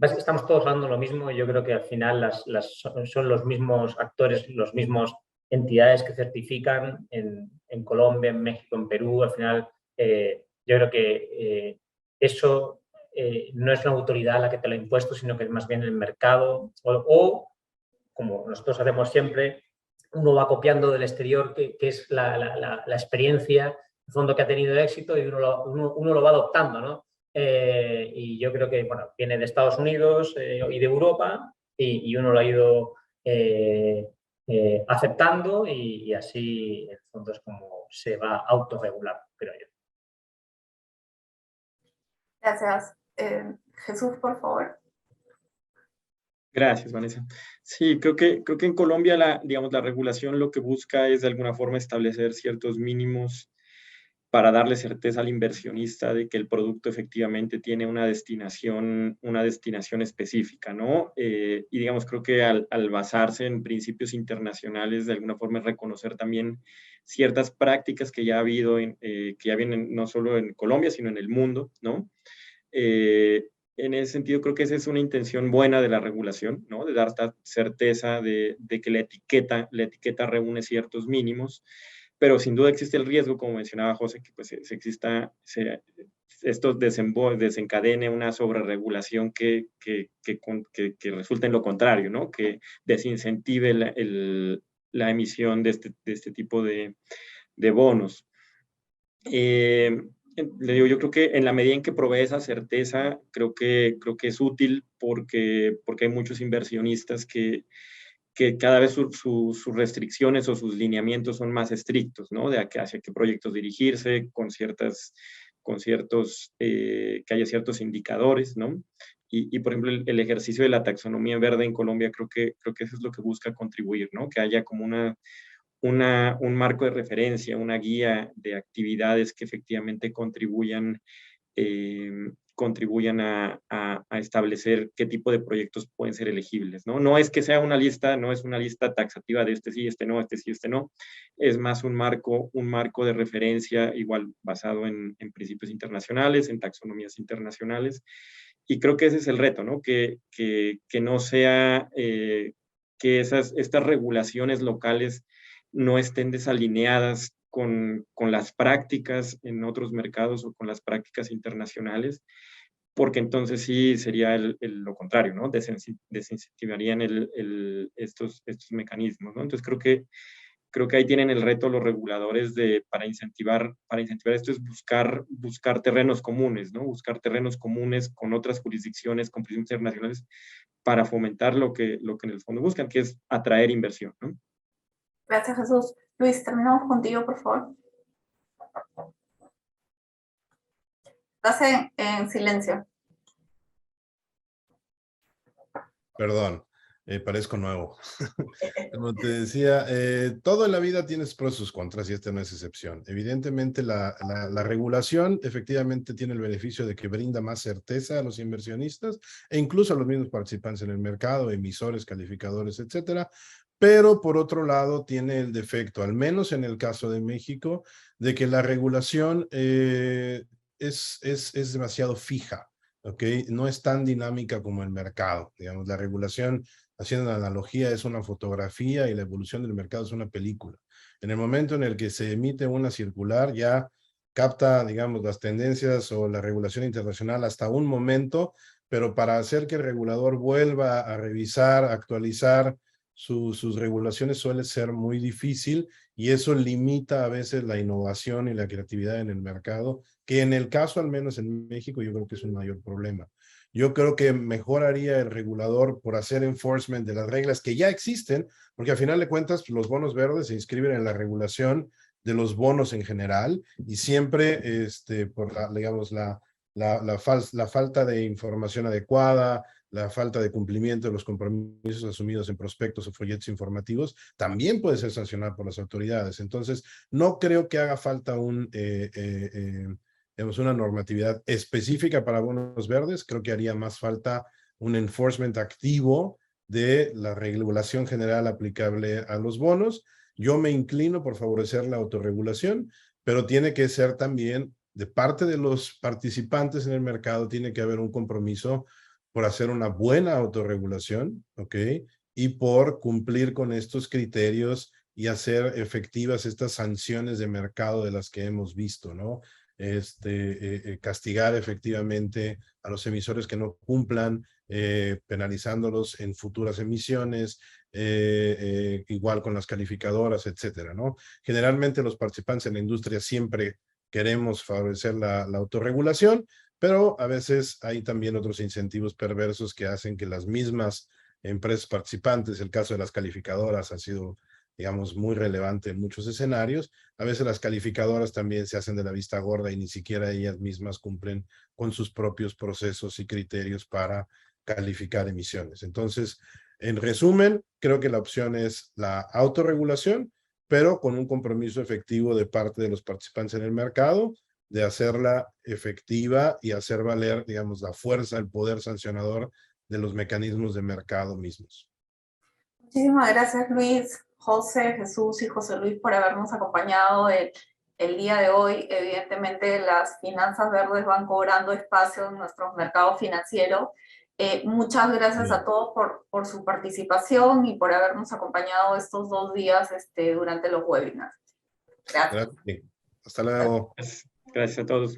estamos todos hablando lo mismo y yo creo que al final son los mismos actores, los mismos entidades que certifican en Colombia, en México, en Perú. Al final, yo creo que eso no es la autoridad la que te lo ha impuesto, sino que es más bien el mercado o como nosotros hacemos siempre, uno va copiando del exterior, que es la experiencia, el fondo que ha tenido éxito y uno lo va adoptando, ¿no? Y yo creo que, bueno, viene de Estados Unidos y de Europa y uno lo ha ido aceptando y así, en el fondo, es como se va autorregulando, creo yo. Gracias. Jesús, por favor. Gracias, Vanessa. Sí, creo que en Colombia digamos, la regulación lo que busca es de alguna forma establecer ciertos mínimos para darle certeza al inversionista de que el producto efectivamente tiene una destinación específica, ¿no? Y digamos, creo que al basarse en principios internacionales, de alguna forma es reconocer también ciertas prácticas que ya ha habido, que ya vienen no solo en Colombia, sino en el mundo, ¿no? En ese sentido, creo que esa es una intención buena de la regulación, ¿no? De dar esta certeza de que la etiqueta reúne ciertos mínimos, pero sin duda existe el riesgo, como mencionaba José, que pues esto desencadene una sobreregulación que resulta en lo contrario, ¿no? Que desincentive la emisión de este tipo de bonos. Le digo, yo creo que en la medida en que provee esa certeza, creo que es útil porque hay muchos inversionistas que cada vez sus restricciones o sus lineamientos son más estrictos, ¿no? Hacia qué proyectos dirigirse, que haya ciertos indicadores, ¿no? Por ejemplo, el ejercicio de la taxonomía verde en Colombia creo que eso es lo que busca contribuir, ¿no? Que haya como un marco de referencia, una guía de actividades que efectivamente contribuyan a establecer qué tipo de proyectos pueden ser elegibles, ¿no? No es que sea una lista, no es una lista taxativa de este sí, este no, este sí, este no. Es más un marco de referencia igual basado en principios internacionales, en taxonomías internacionales. Y creo que ese es el reto, ¿no? Que no sea que estas regulaciones locales no estén desalineadas con las prácticas en otros mercados o con las prácticas internacionales, porque entonces sí sería lo contrario, ¿no? Desincentivarían estos mecanismos, ¿no? Entonces creo que ahí tienen el reto los reguladores para incentivar esto es buscar terrenos comunes, ¿no? Buscar terrenos comunes con otras jurisdicciones, con principios internacionales, para fomentar lo que en el fondo buscan, que es atraer inversión, ¿no? Gracias, Jesús. Luis, terminamos contigo, por favor. Estás en silencio. Perdón, parezco nuevo. Como te decía, todo en la vida tiene sus pros y sus contras y esta no es excepción. Evidentemente, la regulación efectivamente tiene el beneficio de que brinda más certeza a los inversionistas e incluso a los mismos participantes en el mercado, emisores, calificadores, etcétera. Pero por otro lado tiene el defecto, al menos en el caso de México, de que la regulación es demasiado fija. ¿Okay? No es tan dinámica como el mercado. Digamos, la regulación, haciendo una analogía, es una fotografía y la evolución del mercado es una película. En el momento en el que se emite una circular, ya capta, digamos, las tendencias o la regulación internacional hasta un momento, pero para hacer que el regulador vuelva a revisar, actualizar sus regulaciones suele ser muy difícil y eso limita a veces la innovación y la creatividad en el mercado, que en el caso, al menos en México, yo creo que es un mayor problema. Yo creo que mejoraría el regulador por hacer enforcement de las reglas que ya existen, porque al final de cuentas los bonos verdes se inscriben en la regulación de los bonos en general y siempre por la falta de información adecuada, la falta de cumplimiento de los compromisos asumidos en prospectos o folletos informativos, también puede ser sancionado por las autoridades. Entonces, no creo que haga falta digamos, una normatividad específica para bonos verdes. Creo que haría más falta un enforcement activo de la regulación general aplicable a los bonos. Yo me inclino por favorecer la autorregulación, pero tiene que ser también de parte de los participantes en el mercado, tiene que haber un compromiso por hacer una buena autorregulación, ¿ok? Y por cumplir con estos criterios y hacer efectivas estas sanciones de mercado de las que hemos visto, ¿no? Castigar efectivamente a los emisores que no cumplan, penalizándolos en futuras emisiones, igual con las calificadoras, etcétera, ¿no? Generalmente los participantes en la industria siempre queremos favorecer la autorregulación, pero a veces hay también otros incentivos perversos que hacen que las mismas empresas participantes, el caso de las calificadoras ha sido, digamos, muy relevante en muchos escenarios. A veces las calificadoras también se hacen de la vista gorda y ni siquiera ellas mismas cumplen con sus propios procesos y criterios para calificar emisiones. Entonces, en resumen, creo que la opción es la autorregulación, pero con un compromiso efectivo de parte de los participantes en el mercado, de hacerla efectiva y hacer valer, digamos, la fuerza, el poder sancionador de los mecanismos de mercado mismos. Muchísimas gracias, Luis, José, Jesús y José Luis, por habernos acompañado el día de hoy. Evidentemente, las finanzas verdes van cobrando espacio en nuestros mercados financieros. Muchas gracias a todos por su participación y por habernos acompañado estos 2 días durante los webinars. Gracias. Hasta luego. Gracias a todos.